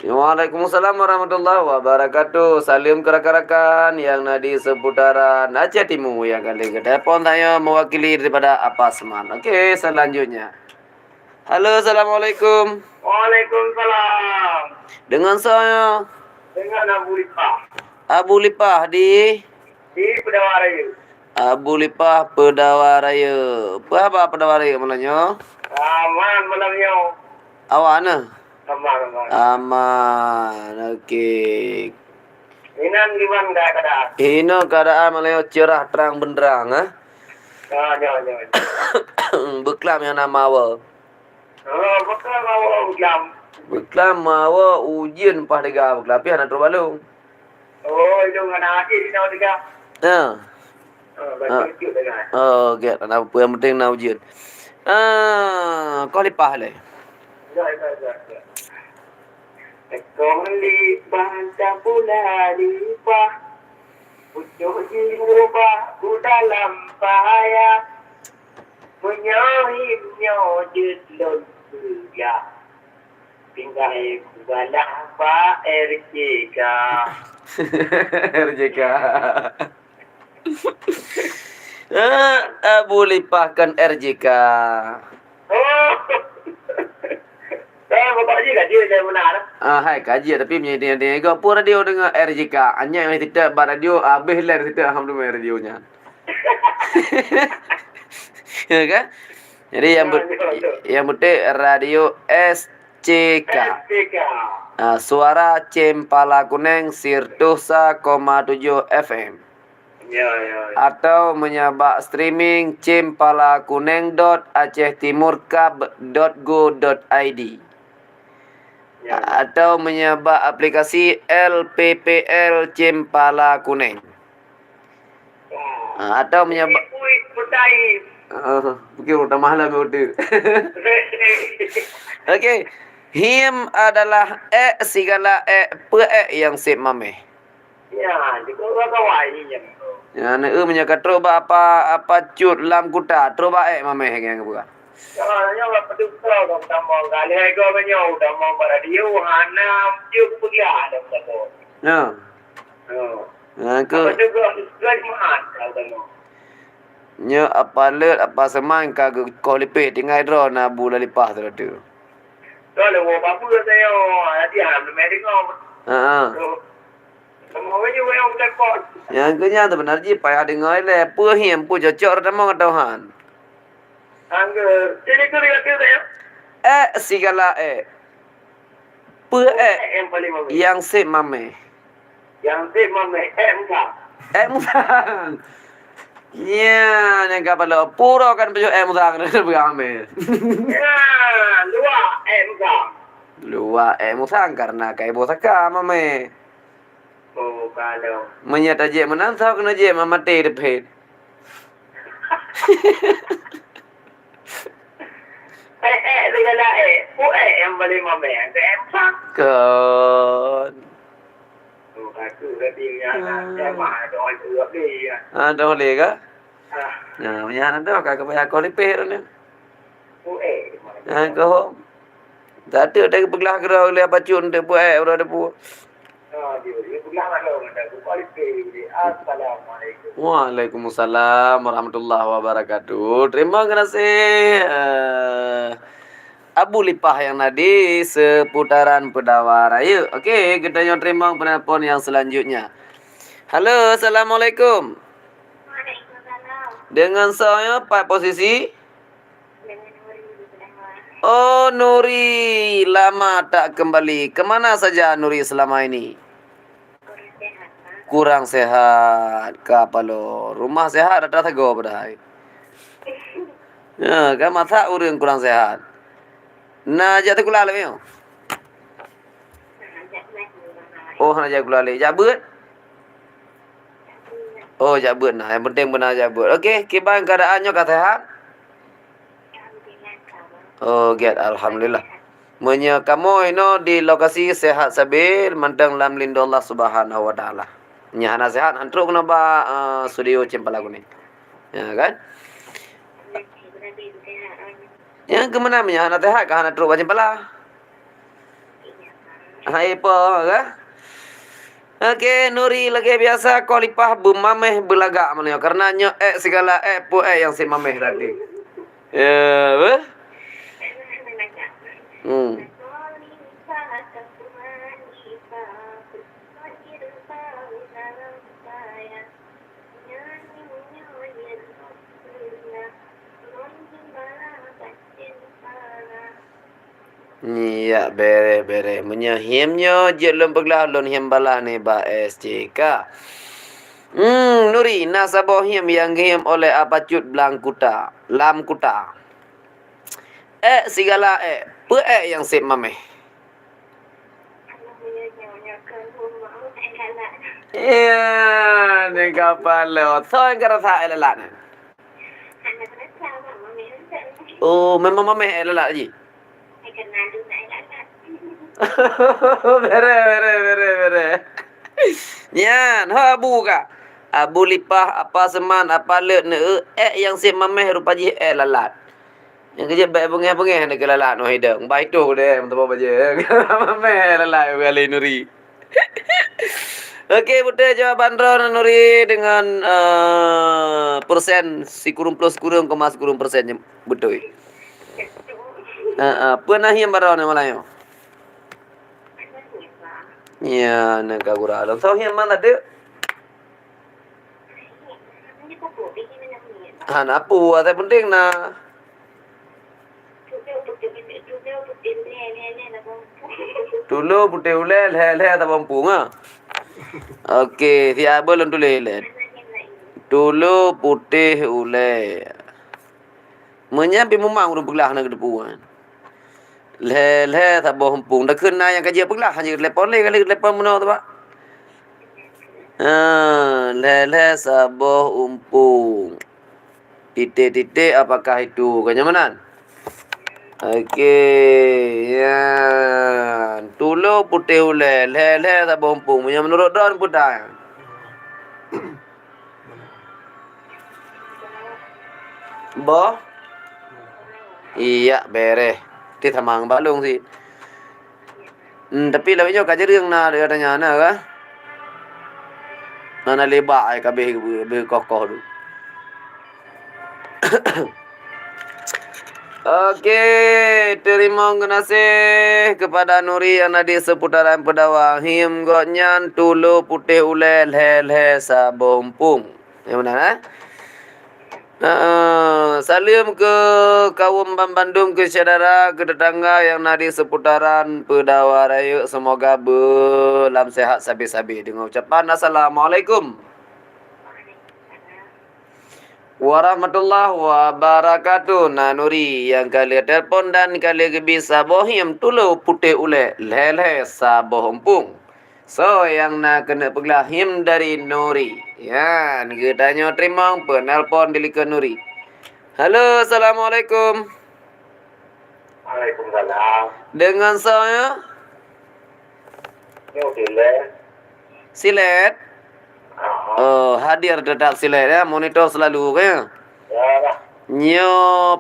Waalaikumsalam warahmatullahi wabarakatuh. Salam ke rakan-rakan yang nadi seputaran Aceh Timur yang kali ke telefon saya mewakili daripada Apa Seman. Okey, selanjutnya. Halo, assalamualaikum. Waalaikumsalam. Dengan saya. Dengan Abu Lipah. Abu Lipah di Pedawaraya. Abu Lipah Pedawaraya. Apa Pedawaraya malahnya? Aman malamnya. Awana. Aman. Aman. Okey. Inan gimana keadaan? Ini keadaan malahnya cerah terang benderang Jangan. Beklam yang nama awak. Bekam awak bekam. Beklam awak ujian pah dega beklam pi anak terbalung. Oh, itu dengan asyik di sana juga. Betul dengan. Okey, apa yang penting nak ujian. Kau lipah le. Ya. Kau lipah tak pula lipah. Pucuk dirubah ku dalam bahaya. Menyohimnya jedlon suya. Tinggal ku balah Pak RJK. RJK. Abu lipahkan RJK. Oh. Saya buka je kaji saya benar. Hai kaji tapi punya dia kau pun radio dengan RJK. Anya yang tidak bar radio habis lah tidak alhamdulillah radionya. Ya kan? Jadi yang penting radio SCK. Suara Cempala Kuning Sirtusa 0,7 FM. Ya. Atau menyabak streaming cempalakuning.acehtimurkab.go.id. Ya. Atau menyabak aplikasi LPPL Cempala Kuning. Atau menyabak Okey, udah mahal betul. Okey. Him adalah segala yang sip mameh. Ya, juga kawan ni. Ya, menyaka troba apa cut lam kuta, troba mameh yang buka. Ya, apa tu kalau dah mau kali hai kau banyak dah mau radio hanam juk pergi ada betul. Ya. Apa tu kau mahal kalau nya apa let apa semang ka ko lipe tingai dro na bula lipah tu. Kalau apa saya nanti ham medik kau. Semua yang telefon. Yang kenya tu benar je payah dengar le pu him pu cocok ramang tauhan. Angger, jadi kau lihat dia. Segala pu yang sip mame. Yang sip mame muka. Muka. Ya, yang kapal puro kan pejo muka kan berame. Ya, Luar muka karena kai bosaka mame. Oh, kalau Menyata je menantau kena je mamate depet. Segala yang boleh mame. Muka. Kon. Aku dia sama doa dua dia. Dah boleh ke? Nah, punya anda kak kebaya kau lipih ni. Kau. Tak ada dah belah gerau le apa cun de buat orang de buat. Dia belah kalau ada kau lipih. Assalamualaikum. Waalaikumsalam warahmatullahi wabarakatuh. Terima kasih. Abu Lipah yang tadi seputaran Pedawaraya. Okey, kita yang terima penelpon yang selanjutnya. Halo, assalamualaikum. Waalaikumsalam. Dengan saya Pak posisi? Dengan Nuri di Pedawaraya. Oh, Nuri, lama tak kembali. Kemana saja Nuri selama ini? Kurang sehat, Pak. Kurang sehat. Kapalo, rumah sehat ada tago pada. Ya, kan masa urang kurang sehat. Nah, jatuh kula le. Oh, nak jaga kula le. Jabut? Oh, jabut nah. Yang penting benar jabut. Okey, kibang keadaannya kah sehat? Oh, get alhamdulillah. Munya kamu ino di lokasi sehat sabil mandang lam lindu Allah Subhanahu wa taala. Nya ana sehat antru kena ba studio Cempala ni. Ya kan? Ya kemana nya ana sehat ka ana tru ba Cempala? Hai po kan? Okey, Nuri lagi biasa kau lipah bumameh belagak mana karena nyo segala pu yang si mameh tadi. Ya, apa? Iya, bere. Menyahimnya jelum peglah lon him balah ni ba SJK. Nuri nasabohim yang him oleh apacut blangkuta, lam kuta. Segala pe yang sip mameh. Iya, ni kapal lo. So yang kerasa elak ni. Oh, memang mameh elak je. Bere. Nyan, ha abu ka. Abu lipah apa seman apa le ne yang si mameh rupa ji lalat. Yang kerja baik bengeh-bengeh nak lalat no hidang. Baik tu deh mentapa baje. Mameh lalat kali Nuri. Okey, betul jawaban Ron Nuri dengan persen si kurung plus kurung kemas kurung persen betul. Pernah yang baru ni malayo. Ya, nak gura alam. So yang mana tu? Napu ada penting na. Dulu putih ulel, le tak mampu ngah. Okey, siapa belum tulis le? Dulu putih ulel. Menyampi memang urung belah nak kedepuan. Le tak boh hempung. Dah kena yang kaji belah hanya telepon le kali telepon mana tu pak. Le saboh umpung. Titik-titik apakah itu? Kanya mana? Okey. Ya. Tulu putih ulel. Le saboh umpung. Yang menurut Don putih. Boh? Iya, bere. Ti thamang balung si. Tapi lebih jauh kaji ring na dia tanya na ka. Mana lebak ai kabeh kokoh tu. Okey, terima kasih kepada Nuri yang ada di seputaran Pedawang. Him gonyan tulu putih ulel he sabompung. Yang benar salam ke kaum Bandung, ke saudara, ke tetangga yang ada di seputaran Pedawa Raya. Semoga belam sehat sabi-sabi. Dengan ucapan Assalamualaikum warahmatullahi wabarakatuh. Nuri yang kali telefon dan kali bisa bohim tulu putih ule lele saboh empung. So yang nak kena peglahim dari Nuri. Ya, kita tanya terima penelpon dilika Nuri. Halo, Assalamualaikum. Waalaikumsalam. Dengan saya? Silet. Oh, hadir tetap Silet ya, monitor selalu ya. Ya lah. Nyo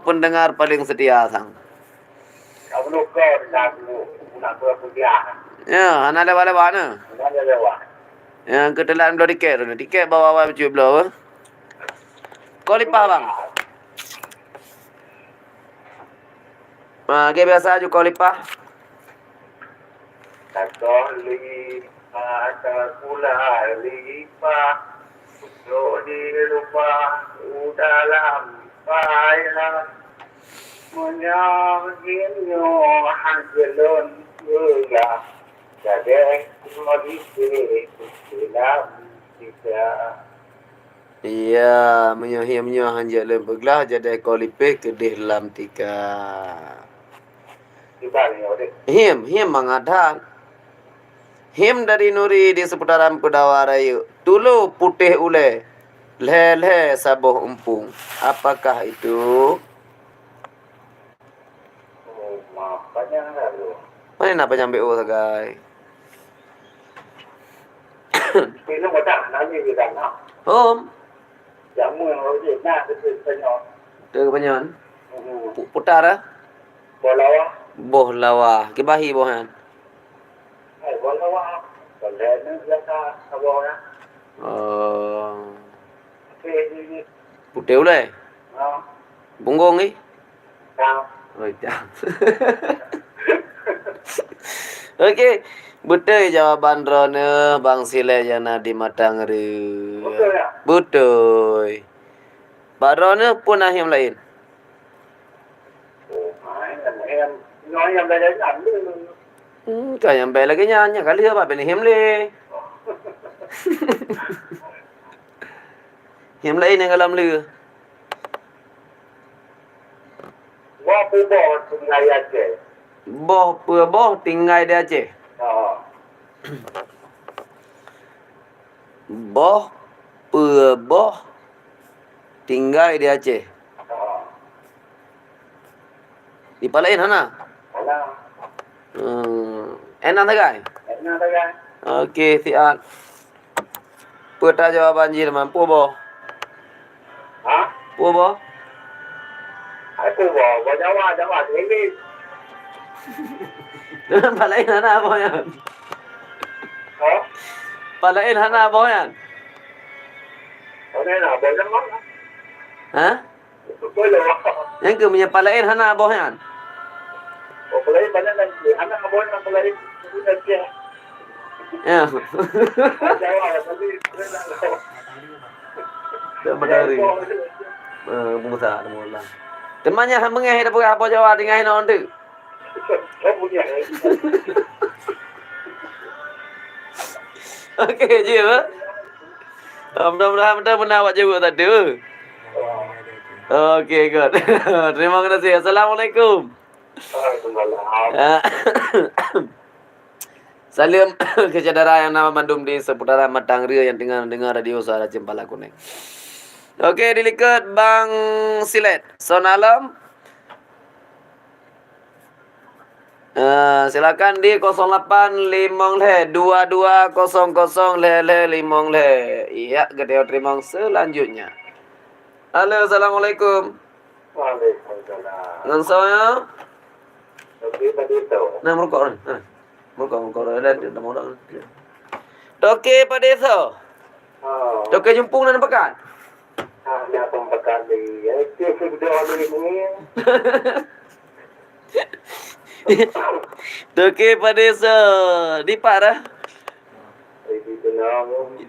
pendengar paling setia sang. Kamu lupa nak berpujian. Ya, anak lewat-lewat na. Mana lewat? Yang ketelan belah tiket tu. Tiket bawa-bawa cuy belah. Kau lipah bang. Okay, biasa aja kau lipah. Kau lipah, kula lipah. Duduk di rumah, dalam payah. Menyahinyo hasilun juga. Jadi, semua dalam tiga. Iya, menyah hanjalan beglah jadi kau lipih ke dalam tiga. Him mengadak. Him dari Nuri di seputaran Pedawa Raya. Tulu putih ule. Le saboh empung. Apakah itu? yang lalu. Mana nak penyambil oh sagai. Ini mau tak nanti kita nak. Om, Jamu yang lalu dia nak itu penyok. tu penyon. Putar ah. Bola wah. Boh lawa. Ke bahi bohan. Bola wah. Bola ni biasa abang ya. Okey. Putih ulai. Bunggong ni. Nah. Oh, jam. Okey. Betul jawaban Rona Bang Sile jana di Matang Ru. Betul ya? Betul. Pak Rona pun ahim lain. Em nói em đây đến ảnh Cái em bé là cái nhà kali apa ben him le. Him lain yang alam le. Bo pu bo ngày aja. Boh pua boh tinggal dia Aceh. Boh pua boh tinggal di Aceh. Di Palain hana? Enak tak guys? Enak tak guys? Okey, siap. Peta jawaban Jerman. Pua boh. Ha? Pua boh. Aku bo Jawa ini. Palain hana boh yan. Ha? Palain hana boh yan. Ini nak bo Jawa. Ha? Boleh. Yang ke punya palain hana boh yan. Boleh banyak lagi. Anak bo nak boleh sudah dia. Ya. Jawa tadi. Tak berdari. Pengusaha mula. Temannya hang mengeh dah pergi apa Jawa tinggal non tu. Oh punya. Okey je apa? Mudah-mudahan benar awak jawab tadi. Okey, good. Terima kasih. Assalamualaikum. Salam ke saudara yang nama Mandum di seputaran Matang Ria yang tengah dengar radio Suara Cempala Kuning. Okey, dilikat Bang Silet. Sonalam. Silakan di 08 5 2200 5 Iya, gede terima selanjutnya. Halo, assalamualaikum. Waalaikumsalam. Dengan saya. Okey, tadi tu. Nah, merokok. Merokok ada orang. Toke pada desa. Toke jumpung dan pekan. Ada pekan di. Itu sudah ni. Toke pada desa. Di parah.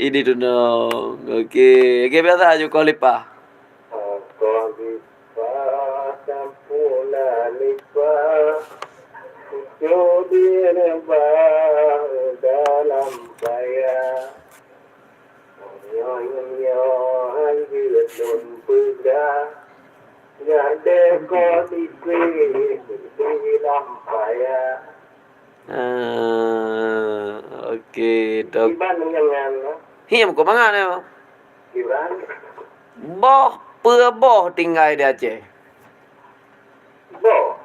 Ini tunong. Okey. Okey, biasa je kau lipah. Kau lipah sampula lipah. Jodi rebah dalam saya. Nyo anjir don puda. Nyade kau di lampaya. Okey, tok. Iban dengan Hiam kau mangan ya? Iban. Boh, boh tinggal di Aceh. Bo.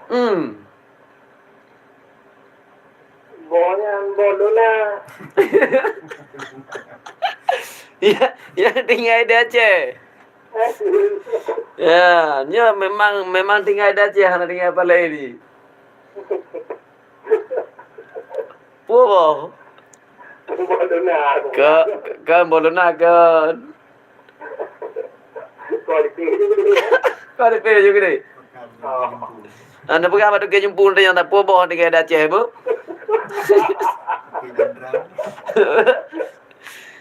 Boyan boluna. Ya tinggal di Aceh. Ya, nya memang tinggal di Aceh, hanya tinggal pada ini. Boh. Boluna. Kan boluna kan. Kau ada pilih juga ni. Anda pergi apa tu ke jemput yang tak boh tinggal di Aceh bu.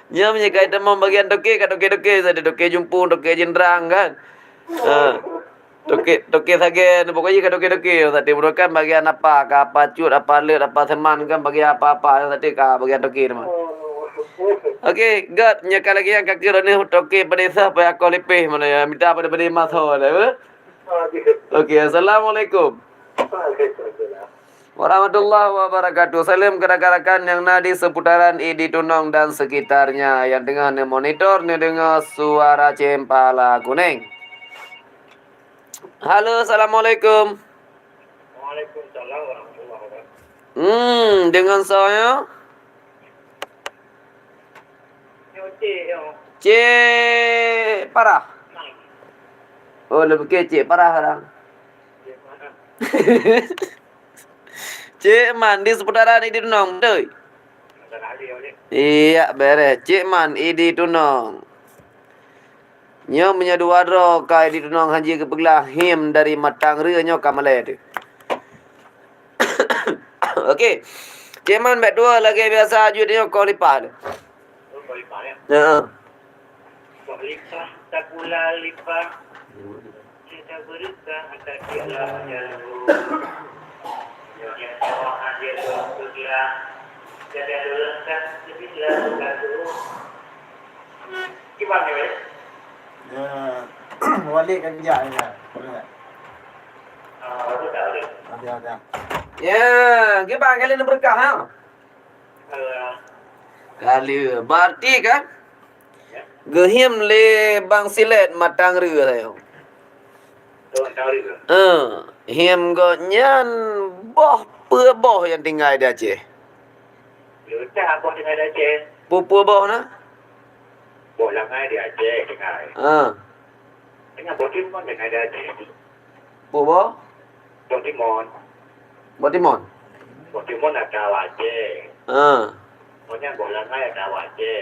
Nya punya kaitan mau bagian toke saya toke jumpung toke jendrang kan. Toke sagen pokoknya ke toke tadi bukan bagian apa cut apa let apa teman kan bagi apa tadi ka bagian toke teman. Okey, God nyaka lagi yang kaki ni toke pada desa apa aku lepeh mana ya minta pada mas ho dah. Okey, assalamualaikum. Warahmatullahi wabarakatuh. Salam kerekan-rekan yang nadi seputaran Idi Tunong dan sekitarnya yang dengan monitor ni dengar Suara Cempala Kuning. Halo, assalamualaikum. Waalaikumsalam warahmatullahi Dengan saya Cik Parah. Oh, lebih ke Cik Parah sekarang. Cik Man di seputaran ini tunong, betul? Iya, beres. Cik Man idi tunong. Nyo punya dua ro kai di tunong haji ke peglah him dari matang ria nyo kamale tu. Okey. Cik Man bet dua lagi biasa aju dia kau lipat. Kau lipat ya? Ya. Kau lipat, tak pula lipat. Kita berita akan dialah jalur. Yang orang dia bergerak. Jadi ada lekat sebilah lalu. Gimana weh? Wali kan kerja ni kan. Boleh tak? Aku tak boleh. Ada. Ya, gimana kali ni berkah ha? Kali berarti kan? Gehim le bang silet matang ria saya. Tuan tahu itu. Him go nyan boh boh yang tinggal di Aceh. Letak apa dengan Aceh? Pupu boh na? Boleh ngai di Aceh dengan. Dengan Botimon dengan Aceh. Pupu? Botimon. Botimon. Botimon ada Aceh. Pokoknya boleh ngai ada Aceh.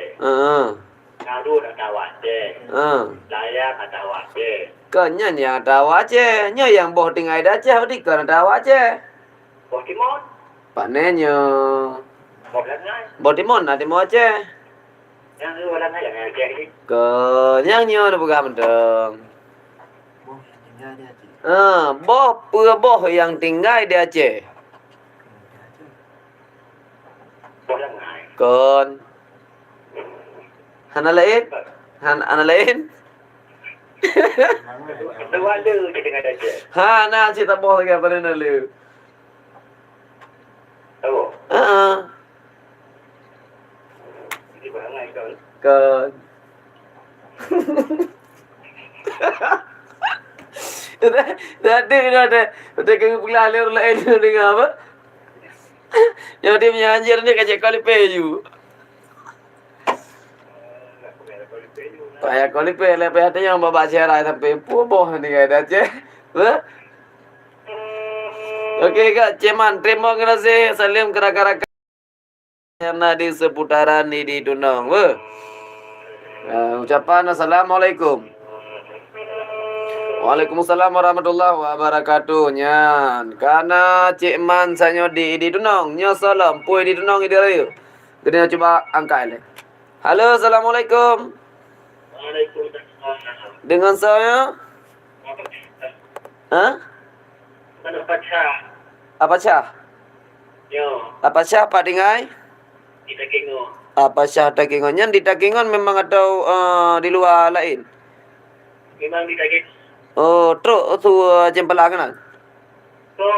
Nadu ada Aceh. Layang ada Aceh. Kenyan yang ada Aceh, nya yang boh tinggal di Aceh, di kan ada Aceh. Botimon. Panenyo. Boleh ngai. Botimon ada mau Aceh. Yang itu boleh ngai yang Aceh ni. Kenyang nyo na bukan mendeng. Oh, tinggal dia je. Boh yang tinggal di Aceh. Boleh ngai. Kon. Hana lain? Hana lain? Dua ada je dengan Aceh. Hana cerita boh lagi apa ni lu? Tahu? Jadi boleh ngai kau. Kon. Tadi ada kena pula lewat lain dengan apa? Yang dia punya anjir ni kajak kali peju. Payah kali pe le pe yang bawa cerai sampai boh ni ada je. Okey Kak Ceman, terima kasih salim kera-kera yang di seputaran ni di Tunong. Ucapan Assalamualaikum. Waalaikumsalam warahmatullahi wabarakatuh. Nyan. Karena Cik Man sanyo di Tunong. Nyo salam. Pui di Tunong di raya. Kita coba angkat le. Halo, Assalamualaikum. Waalaikumsalam. Dengan saya? Mana pacah? Apa cah? Yo, Apa cah Pak Dingai? kita kengo. Apa cah Takingon? Nyan di Takingon memang atau di luar lain? Memang kita kengo. Oh, truk tu jempela kan? So,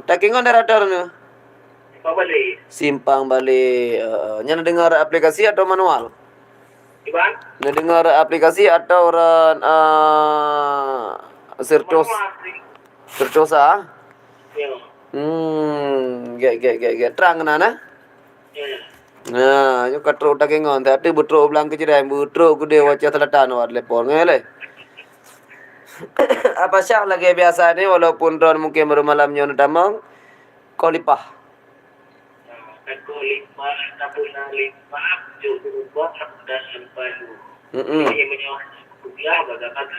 Takingon daerah ni. kau balik. Simpang balik. Nyan dengar aplikasi atau manual? Iban? Nyan dengar aplikasi atau Sirtosa? Yo. Get terang na? Nah, yo katro Takingon, tapi butro belang kejirai, butro kude wajah selatan war lepor ngele. Apa syah lagi biasa ni walaupun ron mungkin baru malamnya damang kolipah. Aku lima, tapuna lima, jauh buat dan baru. Ini menyoh kuliah bagaimana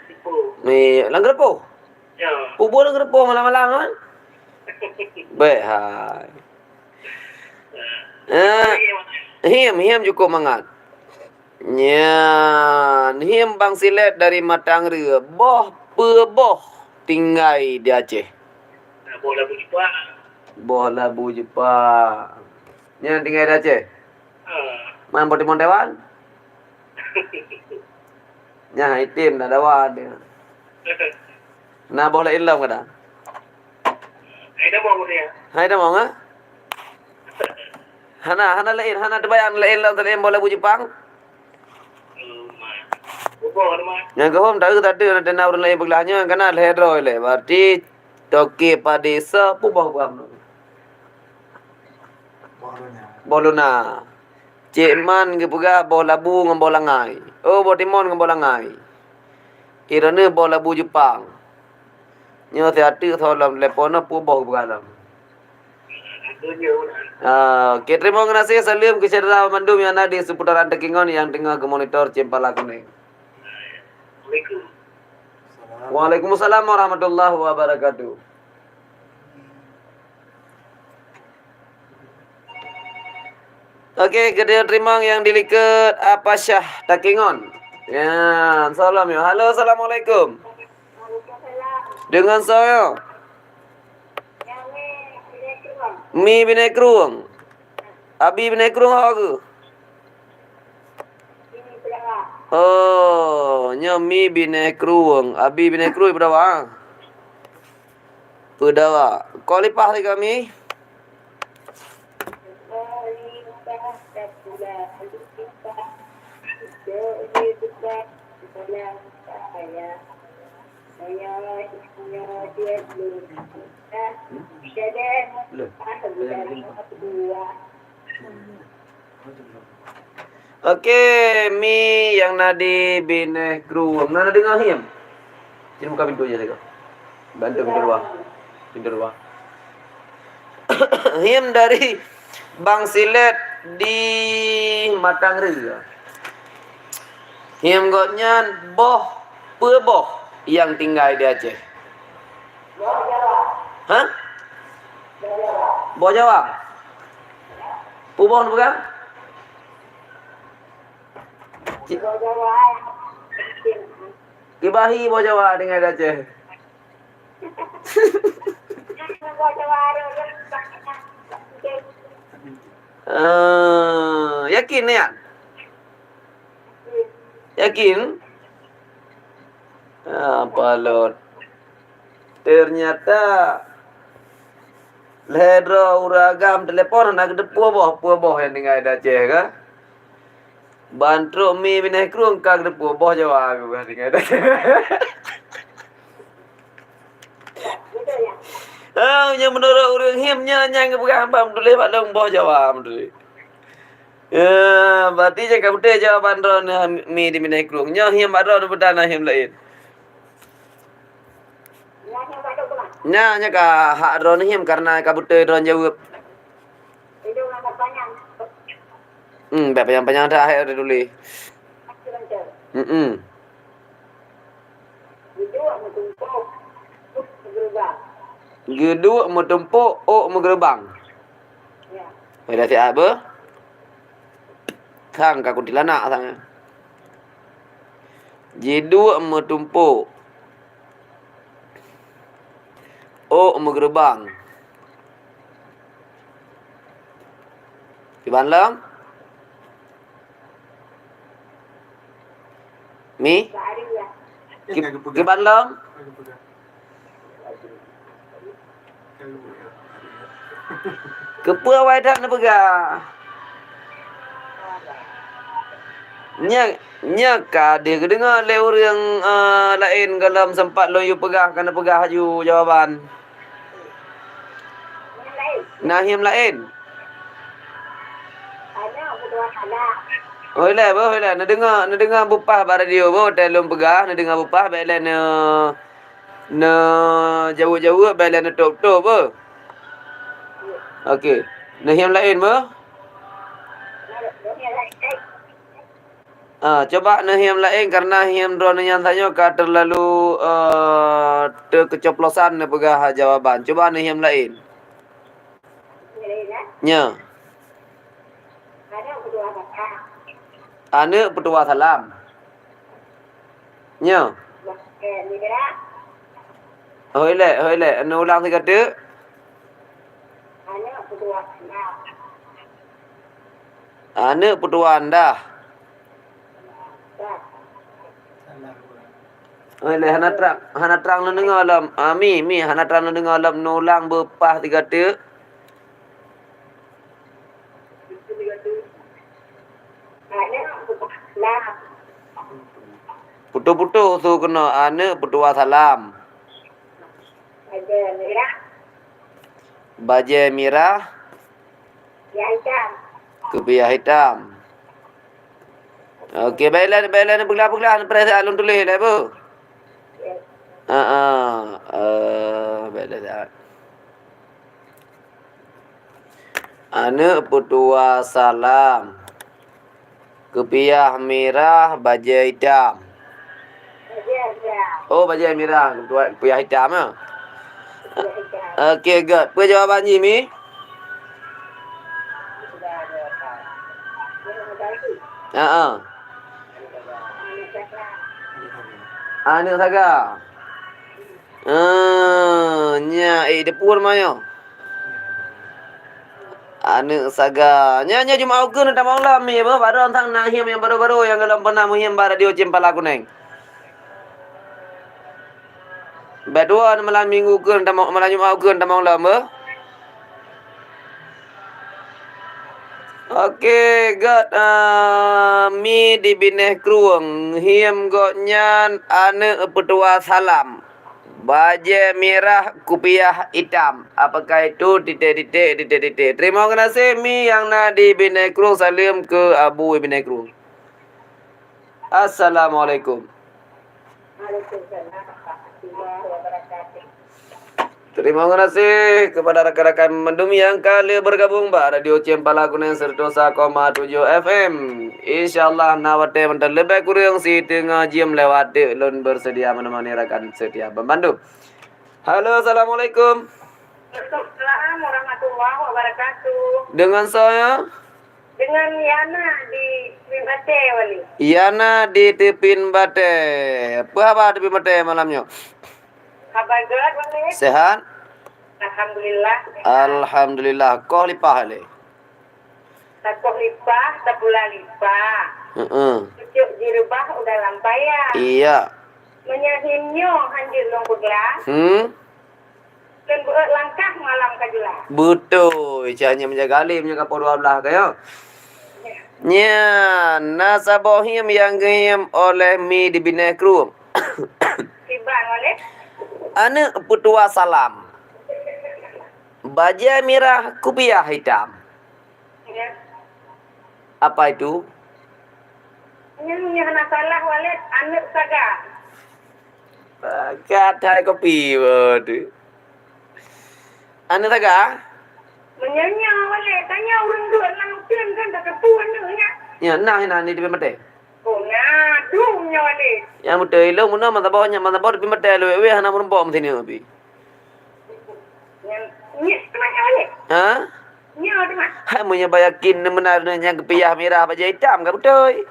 tipu. Ni langgar po. Ya. Pubo langgar po malam-malam kan? Baik hai. Him cukup mangat. Nyan, him bang silet dari Matang Ria. Boh tinggal di Aceh. Bola berjumpa. Boh Labu Jepang. Nyan tinggal di Aceh. Man Botimon Dewan. Nya itim dah dawan dia. Nah boleh ilam kada. Ada mau dia. Hai dah mau ngah? Hana lain, hana terbayang lain lam tadi boleh buji pang. Yang kau tahu tadi ada nawar lain belahnya kena lehro le. Berarti Toke padesa puboh buam. Bolona. Cik man ke pega boh labu ngam boh langai. Oh boh timon ngam boh langai. Irane boh labu Jepang. Nyo hati tholam lepona puboh bugalam. Okey, terima kasih salam kepada Mandum yang ada di seputaran Tekingon yang tengah ke monitor Cempala Kuning. Waalaikumsalam warahmatullahi wabarakatuh. Okey, kita terima yang diliket apa Syah Tekingon. Ya, salam ya. Halo, assalamualaikum. Dengan saya Mi binai keruang. Abi binai keruang aku. Oh, mi binai keruang. Abi binai keruang berapa? Berapa? Kau lipah lagi kami? Okey, mi yang nadi bineh keruang. Nana dengar him. Sini buka pintunya lagi. Bantu pintu luar. Pintu luar. Him dari Bang Silet di Matangri. Him gotnya boh peboh yang tinggal di Aceh. Hah? Boh Jawa. Peboh bukan? Kibahi boh Jawa dengan di Aceh. Yakin ya? Yakin? Apa lot? Ternyata ledro uragam telepon nak depu boh yang tinggal di Aceh kan? Bantro mi bineh keruang kag depu boh Jawa aku kan tinggal di Aceh. Yang menurut orang himnya yang kepegang bam tulis padang boh Jawa tulis. Berarti jangan betul jawaban ron mi di bineh keruang. Nya him ada bedana him lain. Nya ka hak ron him karena kabute ron jawab. Panjang dah akhir tulis. Geduk metumpuk megerbang. Dah siap apa? Sang ka kuntilanak sang. Jeduk metumpuk. Megerbang. Di Bandung? Mi? Di Bandung? Kepa wadah na pega. Nya ka dia dengar le orang lain dalam sempat lo you pegah kana pegah haju jawaban. Nahim lain. Hoi lah, na dengar bupah bar radio bo telum pegah, na dengar bupah baiklah na jauh-jauh baiklah na top-top bo. Okey. Nahim lain bo? Coba nahim lain karena him drone yang tanya ka terlalu terkecoplosan na pegah jawaban. Coba nahim lain. Nya. Ane petua salam. Nya. Hoi le, ane ulang tiga tu. Ane petua anda. Hoi le, hana terang lu dengar alam. Mi, hana terang lu dengar alam nulang bepah tiga tu. Putu tu kena ane petua salam. merah. Baju merah. Ya hitam. Kopiah hitam. Okey, baiklah peglah perasaan alun tulis dah bu. Baiklah dah. Anak putua salam. Kopiah merah, baju hitam. Oh, baju merah, kopiah hitam ah. Okey, good. Apa jawapan Jimmy? Anak saga. Nya depur mayo. Anak saga. Nya cuma aku nak malam ni apa? Baru tang nahim yang baru-baru yang dalam pernah muhim radio Cempala Kuning. Badua malam minggu ke malam Jumaat ke malam apa? Okey, got mi di bineh kruang. Hiem got nyan anak petua salam. Baju merah, kopiah hitam. Apakah itu? Titik. Terima kasih mi yang nak di bineh kruang. Salam ke Abu bineh kruang. Assalamualaikum. Terima kasih kepada rakan-rakan mendum yang kali bergabung ba Radio Cempala Kuning 102.7 FM. InsyaAllah nawate mental lebih kurang si tengah jam lewat lon bersedia menemani rakan setia membantu. Halo, Assalamualaikum. Waalaikumsalam warahmatullahi wabarakatuh. Dengan saya? Dengan Yana di Bate Wali. Yana di Tepin Bate. Apa Tepin Bate malamnya? Kabar gerak Wali? Sehat? Alhamdulillah. Alhamdulillah. Koh lipah le. Takoh lipah, tabula lipah. Cucuk dirubah udah lampaya. Iya. Menyahimnyo hanjir long begelah. Dan buat langkah malam kajulah. Betul. Caranya menjaga alim, menjaga podua belah kayo. Nya, nasabohim yang gehim oleh mi di bineh kru. Tiban Wali? Anak putua salam. Baju merah, kopiah hitam. Ya. Apa itu? Yang nak salah Wali, anak saga. Kata kopi waduh. Anak saga? Menyanya Wali, tanya orang dua lang pian kan tak kepuan nya. Ya, nah ni di mate. Oh, duhnya Wali. Yang mute ilo muna mata bawah di mate lo we hana mun bom sini opi. Ni semuanya Wali. Ha? Ni ada mah. Hai munya bayakin benarnya yang kopiah merah baju hitam ka betul.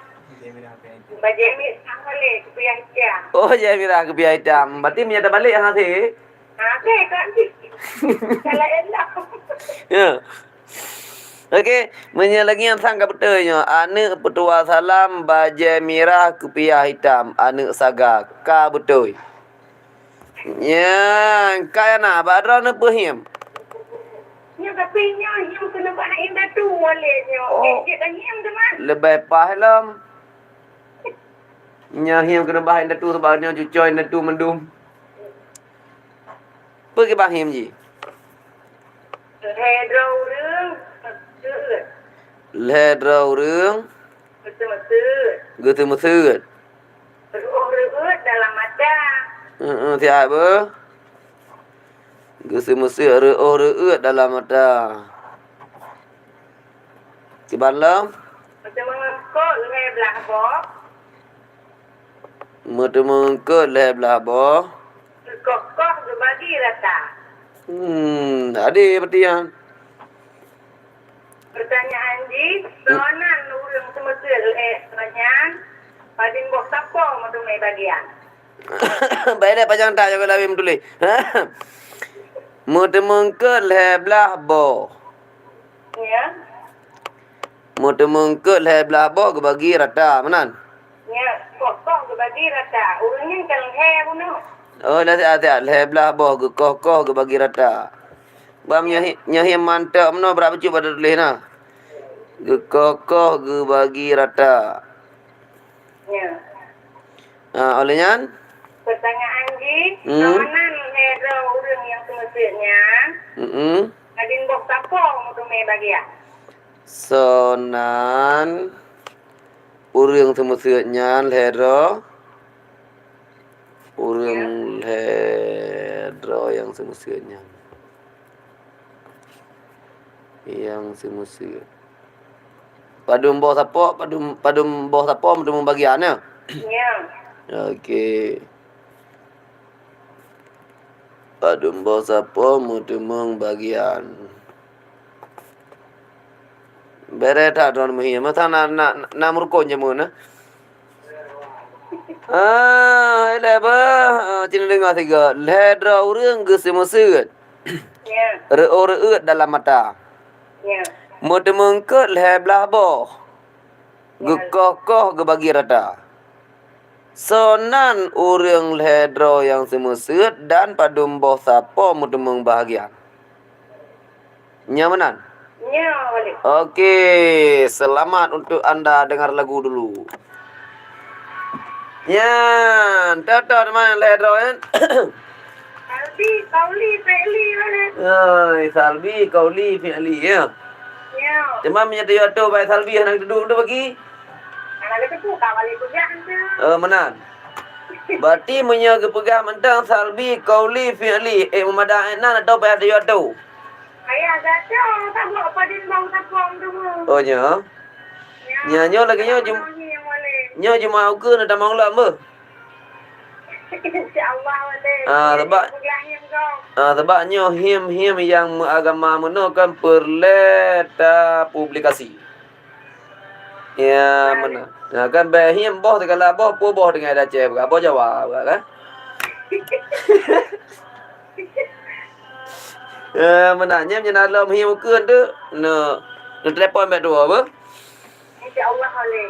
Baju ni Wali, kupiah hitam. Oh, baju merah kopiah hitam. Berarti menyata balik hang si. Okey, kan. Kalau elok. Ya. Okey, menyelagi yang sangka betulnya. Anak petua salam baju merah kopiah hitam. Anak saga ka betul. Ya, kaya na badra na pahim. Nya tapi nya kena buat indah tu Wali nya. Dia dah nyam tu mah. Lebih pahlam. Nya him kena bahan datu sebabnya cucoy datu mendum. Pergi bahim ji. Hedro urang. Ledra urang. Betul-betul. Getu-mesut. Urut dalam mata. Siapa? Getu-mesut reut dalam mata. Cibalam. Macam mengkol le belah bawah. Mata mengkut leh belah bawah. Kokoh berbagi rata. Ada pertian. Pertanyaan di soalan urang semetul pertanyaan. Padin bok sapo matu mai bagian. Baik dah pajang tak jaga lawim tulis. Mata mengkut leh belah bawah. Ya. Mata mengkut leh belah bawah ke bagi rata manan. Ya, kokoh berbagi rata. Urangnya kan he bunuh. Oh, dah siap. Leh belah bawah ke kokoh ke bagi rata. Bam nyahi mantap mana berapa cuba pada tulis nah. Ke kokoh ke bagi rata. Ya. Olehnya pertanyaan Ji. Soalan ada orang yang semestinya. Adin bok tapo untuk me bagia. Sonan urang semestinya lero urang lero yang semestinya. Yang semestinya. Padum boh sapo, padum boh sapo padum bagiannya. Ya. Okey. Padum boh sapo padum bagian. Bere ta don mhi ma tha na murko nyamuna. Ele ba cina dengar tiga. Ledra urang ge semusut. Ya. Reut dalam mata. Ya. Mudemeng ke belah boh. Gekoh-koh ge bagi rata. Sonan urang ledro yang semusut dan padum boh sapo mudemeng bahagian. Nyamanan? Ya, boleh. Okey, selamat untuk anda dengar lagu dulu. Ya, tata teman ledro kan. Salbi, kauli, peli, boleh. Ai, salbi kauli fi'li ya. Ya. Cuma menyatu tu bai salbi nak duduk tu bagi. Anak itu kawali pegang tu. Menan. Berarti punya kepegang mentang salbi kauli fi'li memadai nan atau bai ada tu. Ayah ada tu, tak buat apa din bang tapong tu. Oh nya. Nya nyo lagi nyo jum. Nyo cuma ukur nak tamang lah ber. InsyaAllah boleh. Sebab nyo him yang agama menukan perleta publikasi. Ya mana. Nah kan bahim boh segala boh pu boh dengan ada cep boh Jawa kan. Menanya dalam him keun tu no telefon mek dua apa? InsyaAllah boleh.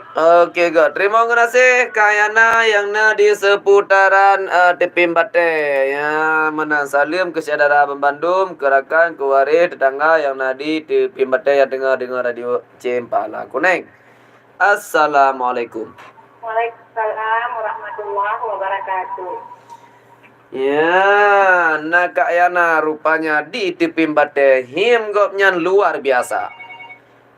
Okey god. Terima kasih Kayana yang di seputaran Tepim Bate. Ya mana salim ke saudara Bandung, ke rakan, ke waris, tetangga yang di Tepim Bate yang dengar radio Cempala Kuning. Assalamualaikum. Waalaikumsalam warahmatullahi wabarakatuh. Ya, nak Kayana rupanya di Tepim Bate him gopnya luar biasa.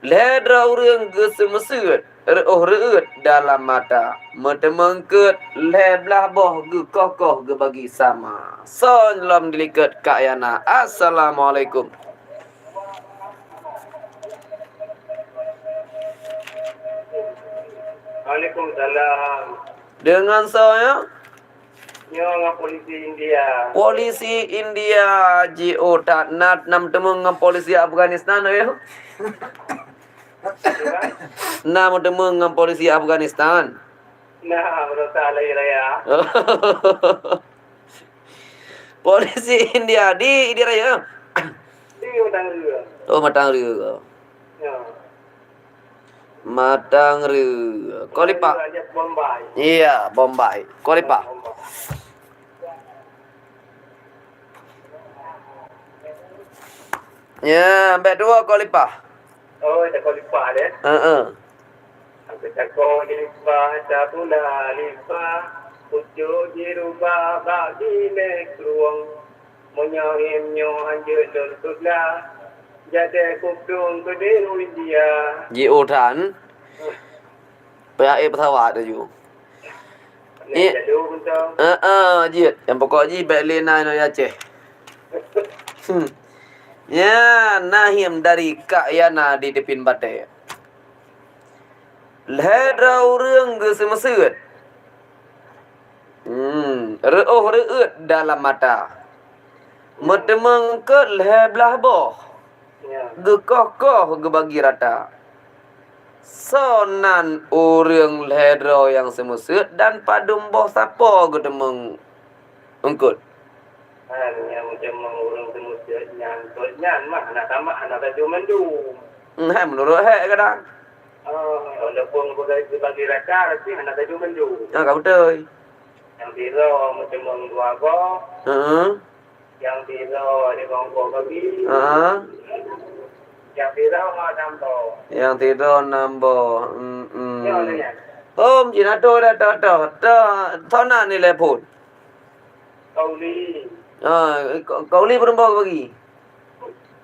Ledra urang ge semesut, reut dalam mata. Medemengket leblah boh ge kokoh ge bagi sama. Son lam diliket Kayana. Assalamualaikum. Waalaikumsalam. Dengan saya Nyo ngah polisi India. Polisi India JO tak nat nam temu ngam polisi Afghanistan ya. Nam temu ngam polisi Afghanistan. Nah, berasa alai raya. Polisi India di raya. Di utang raya. Oh matang raya. Ya. Matang raya. Kolipa. Raja Bombay. Iya, Bombay. Kolipa. Ya, ambek dua kolipa. Oh, dah kau lipat eh. Aku cakap di lipat, tak pula lipat. Pucuk di rumah, bak di nekruang. Menyohimnya anjur tertutlah. Jadi kupung ke denu India. JO Tan. PAE pesawat tu. Ni jadu betul. Jit. Yang pokok ji baik lena no Aceh. Ya, Nahim dari Kak Yana di Tepin Bate. Ledra urang ge semesut. Reut dalam mata. Medemeng ke leblah boh. Ya. Ge kokoh ge bagi rata. Sonan urang ledra yang semesut dan padum boh sapo ge demeng engkut. Yang macam orang semua nyan mah anak tamak anak baju mendung. Menurut kadang. Walaupun bagi raka tapi anak baju mendung. Kau betul. Yang tiro macam orang dua go. Yang tiro ada bangko bagi. Yang tiro nambo. Yang tiro nambo. Ya, ya. Om jina to dah. Thona ni le phun. Kauli. Kauli berapa bagi?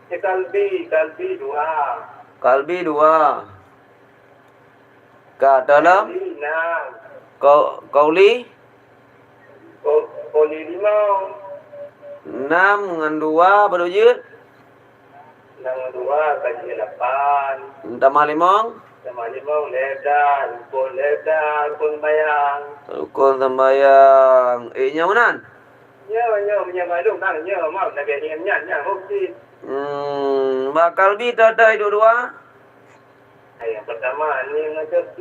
Kalbi 2. Kalbi 2. Ka dalam Kalbi 6. kauli Kauli 5. 6 dengan 2 baru je. 6 dengan 2 kaji 8. Tambah 5. Sama 5 ledan. Rukun bayang. Rukun sembahyang. Nya mana? Nya malum nang nya mau nak dia nya mesti. Bakal bi ada itu 2. Yang pertama ni ngajak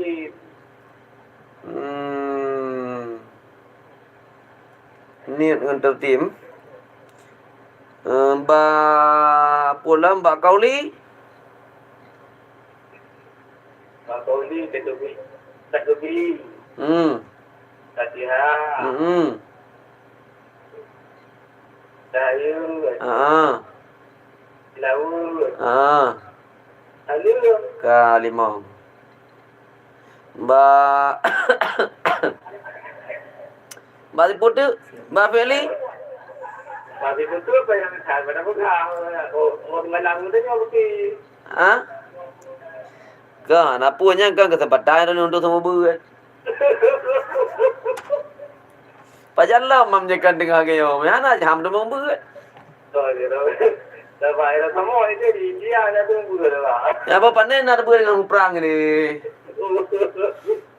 Ni dengan tertim. Ba pulang ba kauli. Kauli ketubi. Fatihah. Dayun. Laut. Alur. Kalimah. Ba ba putu, ba feli. Tapi betul apa yang saya pada bukan. Mau malam itu mesti. Kan apunya kan kesempatan untuk semua buat. Pajalah mamjekan dengan kayo. Mana jam tu mau buat. Sorry. Sebab itu semua itu dia ada tunggu dah. Ya apa panen nak buat dengan perang ni.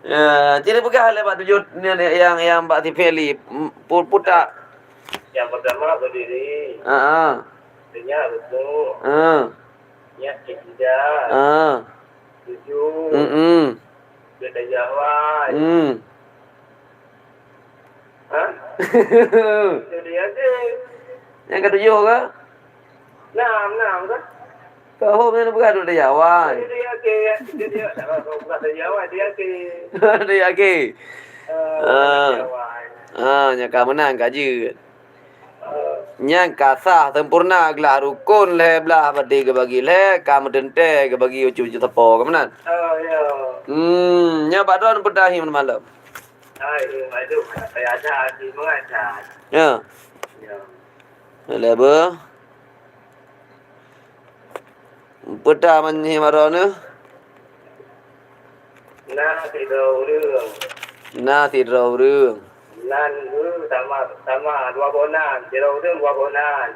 Ya, jadi bukan hal lebat tujuh yang Pak Tifeli puta. Yang pertama berdiri. Nya rukuk. Nya iktidal. 7. Kita jawab. Jadi aja. Yang ketujuh ke? 6 ke? Kau ni bukan ada jawab. Dia bukan jawab dia ke. Dia ke. Nya kau menang kaji. Nya kasah sempurna gelah rukun le belah badi ke bagi le kam dente ke bagi ucu-ucu tepo ke menan. Ya. Nya badon pedahi malam. Aduh, saya ada di mengajar. Ya. Leba. Peta manyi marana. Nasi daurung. Nasi daurung. Nan sama 2 bonan, daurung 2 bonan.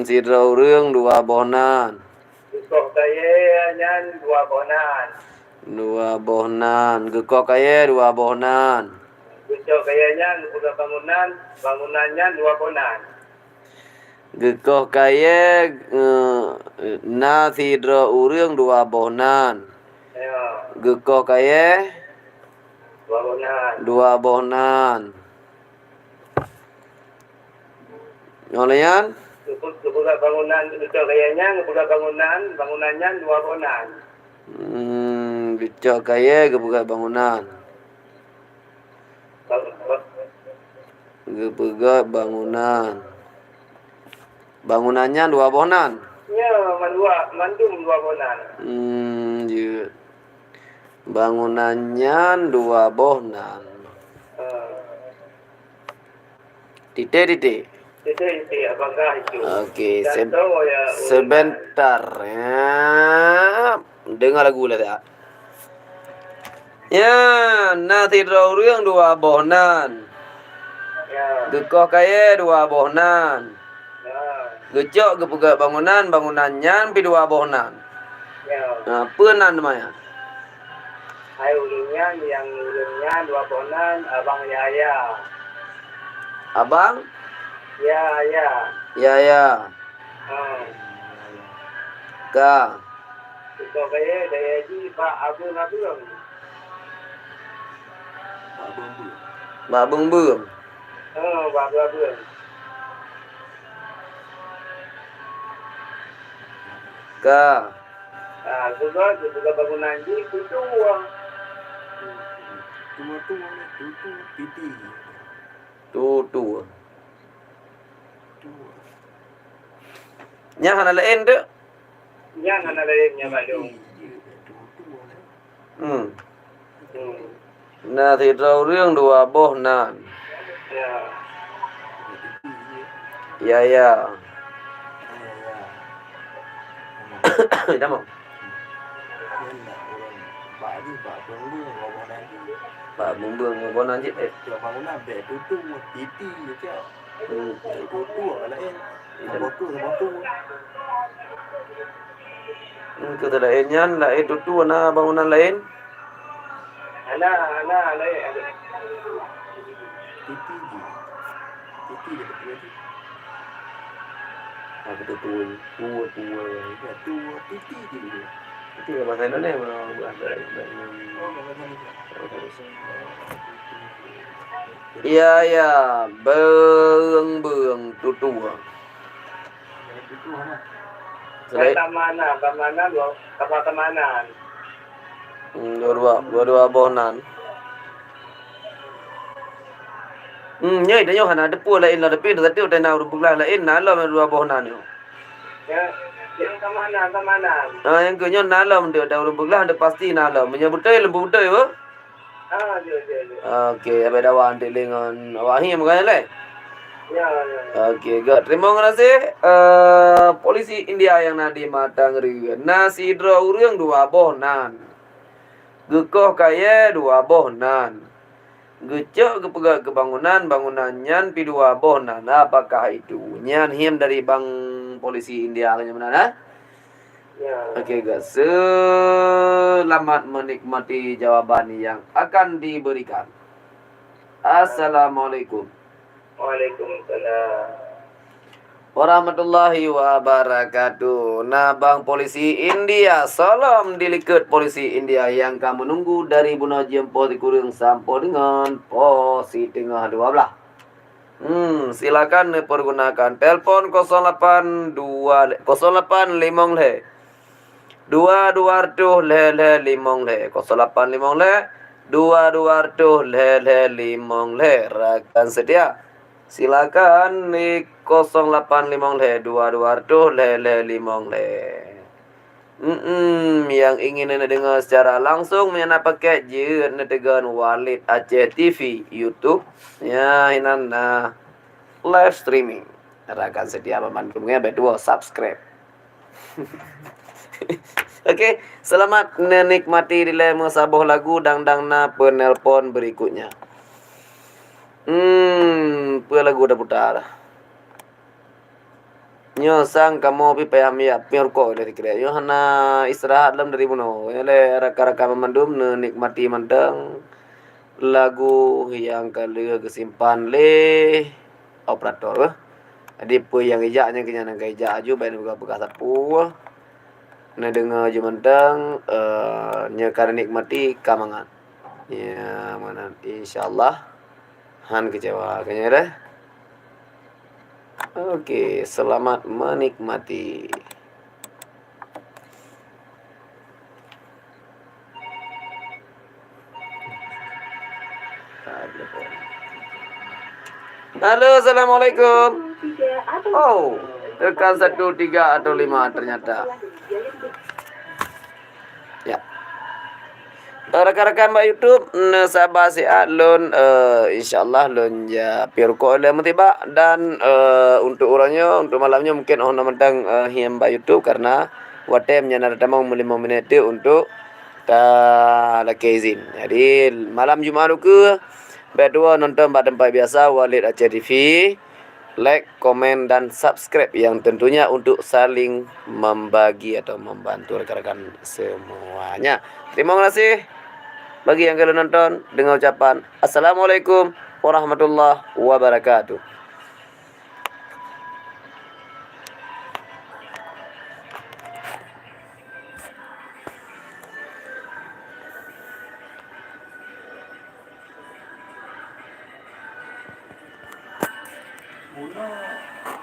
Si daurung 2 bonan. Gekok kaya nyan 2 bonan. 2 bonan, gekok kaya 2 bonan. Gekok kaya nyan bukan bangunannya 2 bonan. Gekok kaya nasi daurung 2 bonan. Ya. Gekok kaya 2 bonan. 2 bonan. Olehan? Bukan bangunan gekok kayanya bukan bangunannya 2 bonan. Gekok kaya bukan bangunan. Gepegat bangunan. Bangunannya 2 bonan. Ya, mandum 2 bonan. Ya. Bangunannya 2 bonan. Titik. Itu apakah itu? Okey, sebentar ya. Dengar lagu lah tak? Ya, nasi daurung 2 bonan. Ya. Gekok kaya 2 bonan. Gecok gepegat bangunannya 2 bonan. Ya. Penan namanya. Hai yang ulungnya 2 bonan, abang Yaya. Abang? Ya. Ya. Ka. Itu kaya daya ji Pak Abung. Babung bum. Pak Abung. Ka. Juga bangunan ji itu uang. Tu. Nya hana lain tu. Yang mana lainnya Pak Dong? Nasi daurung 2 bonan. Ya. Ya ya. Dah mau. Pak bumbung ngobonan je. Bangunan bed tutu, titi je. Tutu ala en. Botu. Ke lain nyan lain tutu na bangunan lain. Ana lain. Titi je. Titi je betul. Apa tutu? Tua. Titi je. Itu bahasa Indonesia bahasa Iya ya, bereng tutu. Selain Tamanan loh, kapal tamanan. dua bonan. Nyai dah yo hana depu lain lah depi tadi udah na urublah lain na lo dua bonan yo. Ya, yang tamanan. Yang kenyo nalam dia dah urublah dah pasti nalam. Menyebutai lembu butai yo. Ya. Okey, apa dawan dengan wahi makanya le. Ya. Okey, terima kasih polisi India yang nadi matang ri. Nasi dro urang dua bonan. Gekoh kaya dua bonan. Gecek ke bangunan nyan pi dua bonan. Apakah itu? Nyan him dari bang polisi India kanya mana ha? Ya. Okey guys, selamat menikmati jawaban yang akan diberikan. Assalamualaikum Waalaikumsalam warahmatullahi wabarakatuh. Nah, bang polisi India, salam diliket polisi India yang kamu nunggu dari Buno Jempo di Kurung sampai dengan posi tengah 12. Silakan pergunakan telepon 082 08 limong le 22 le 5 le 08 5 le 22 le 5 le rakan sedia. Silakan di 085 le 22 le 5 le. Yang ingin anda dengar secara langsung menyana pakai je netegan Walid Aceh TV YouTube ya hinan live streaming. Rakan sedia memandungnya berdua subscribe. Okey, selamat menikmati dilema sabuh lagu dang na penelpon berikutnya. Apa lagu dah putar. Nyo sang kamu pi payam ya pior ko dari kira. Yo hana istirahat lam dari buno. Ele raka-raka memandum nikmati mandang lagu yang kali kesimpan le operator. Jadi pu yang ijaknya kenya nang ijak aju bae buka sapu. Na dengar je mandang nya kana nikmati kamangan. Ya mana insyaallah han kecewa kayaknya dah. Okey, selamat menikmati. Halo, assalamualaikum. Oh, tekan 1, 3 atau 5 ternyata. Ya. Rakan-rakan Mbak YouTube, sabar sihat lun insyaallah lun ya pirko le metiba dan untuk orangnya untuk malamnya mungkin orang mentang hiam Mbak YouTube karena watemnya nada mau 5 minit untuk laki izin. Jadi malam Jumaat ke berdua nonton pada tempat biasa Walid Aceh TV. Like, komen dan subscribe yang tentunya untuk saling membagi atau membantu rekan-rekan semuanya. Terima kasih bagi yang kalian nonton dengan ucapan Assalamualaikum warahmatullahi wabarakatuh. Mula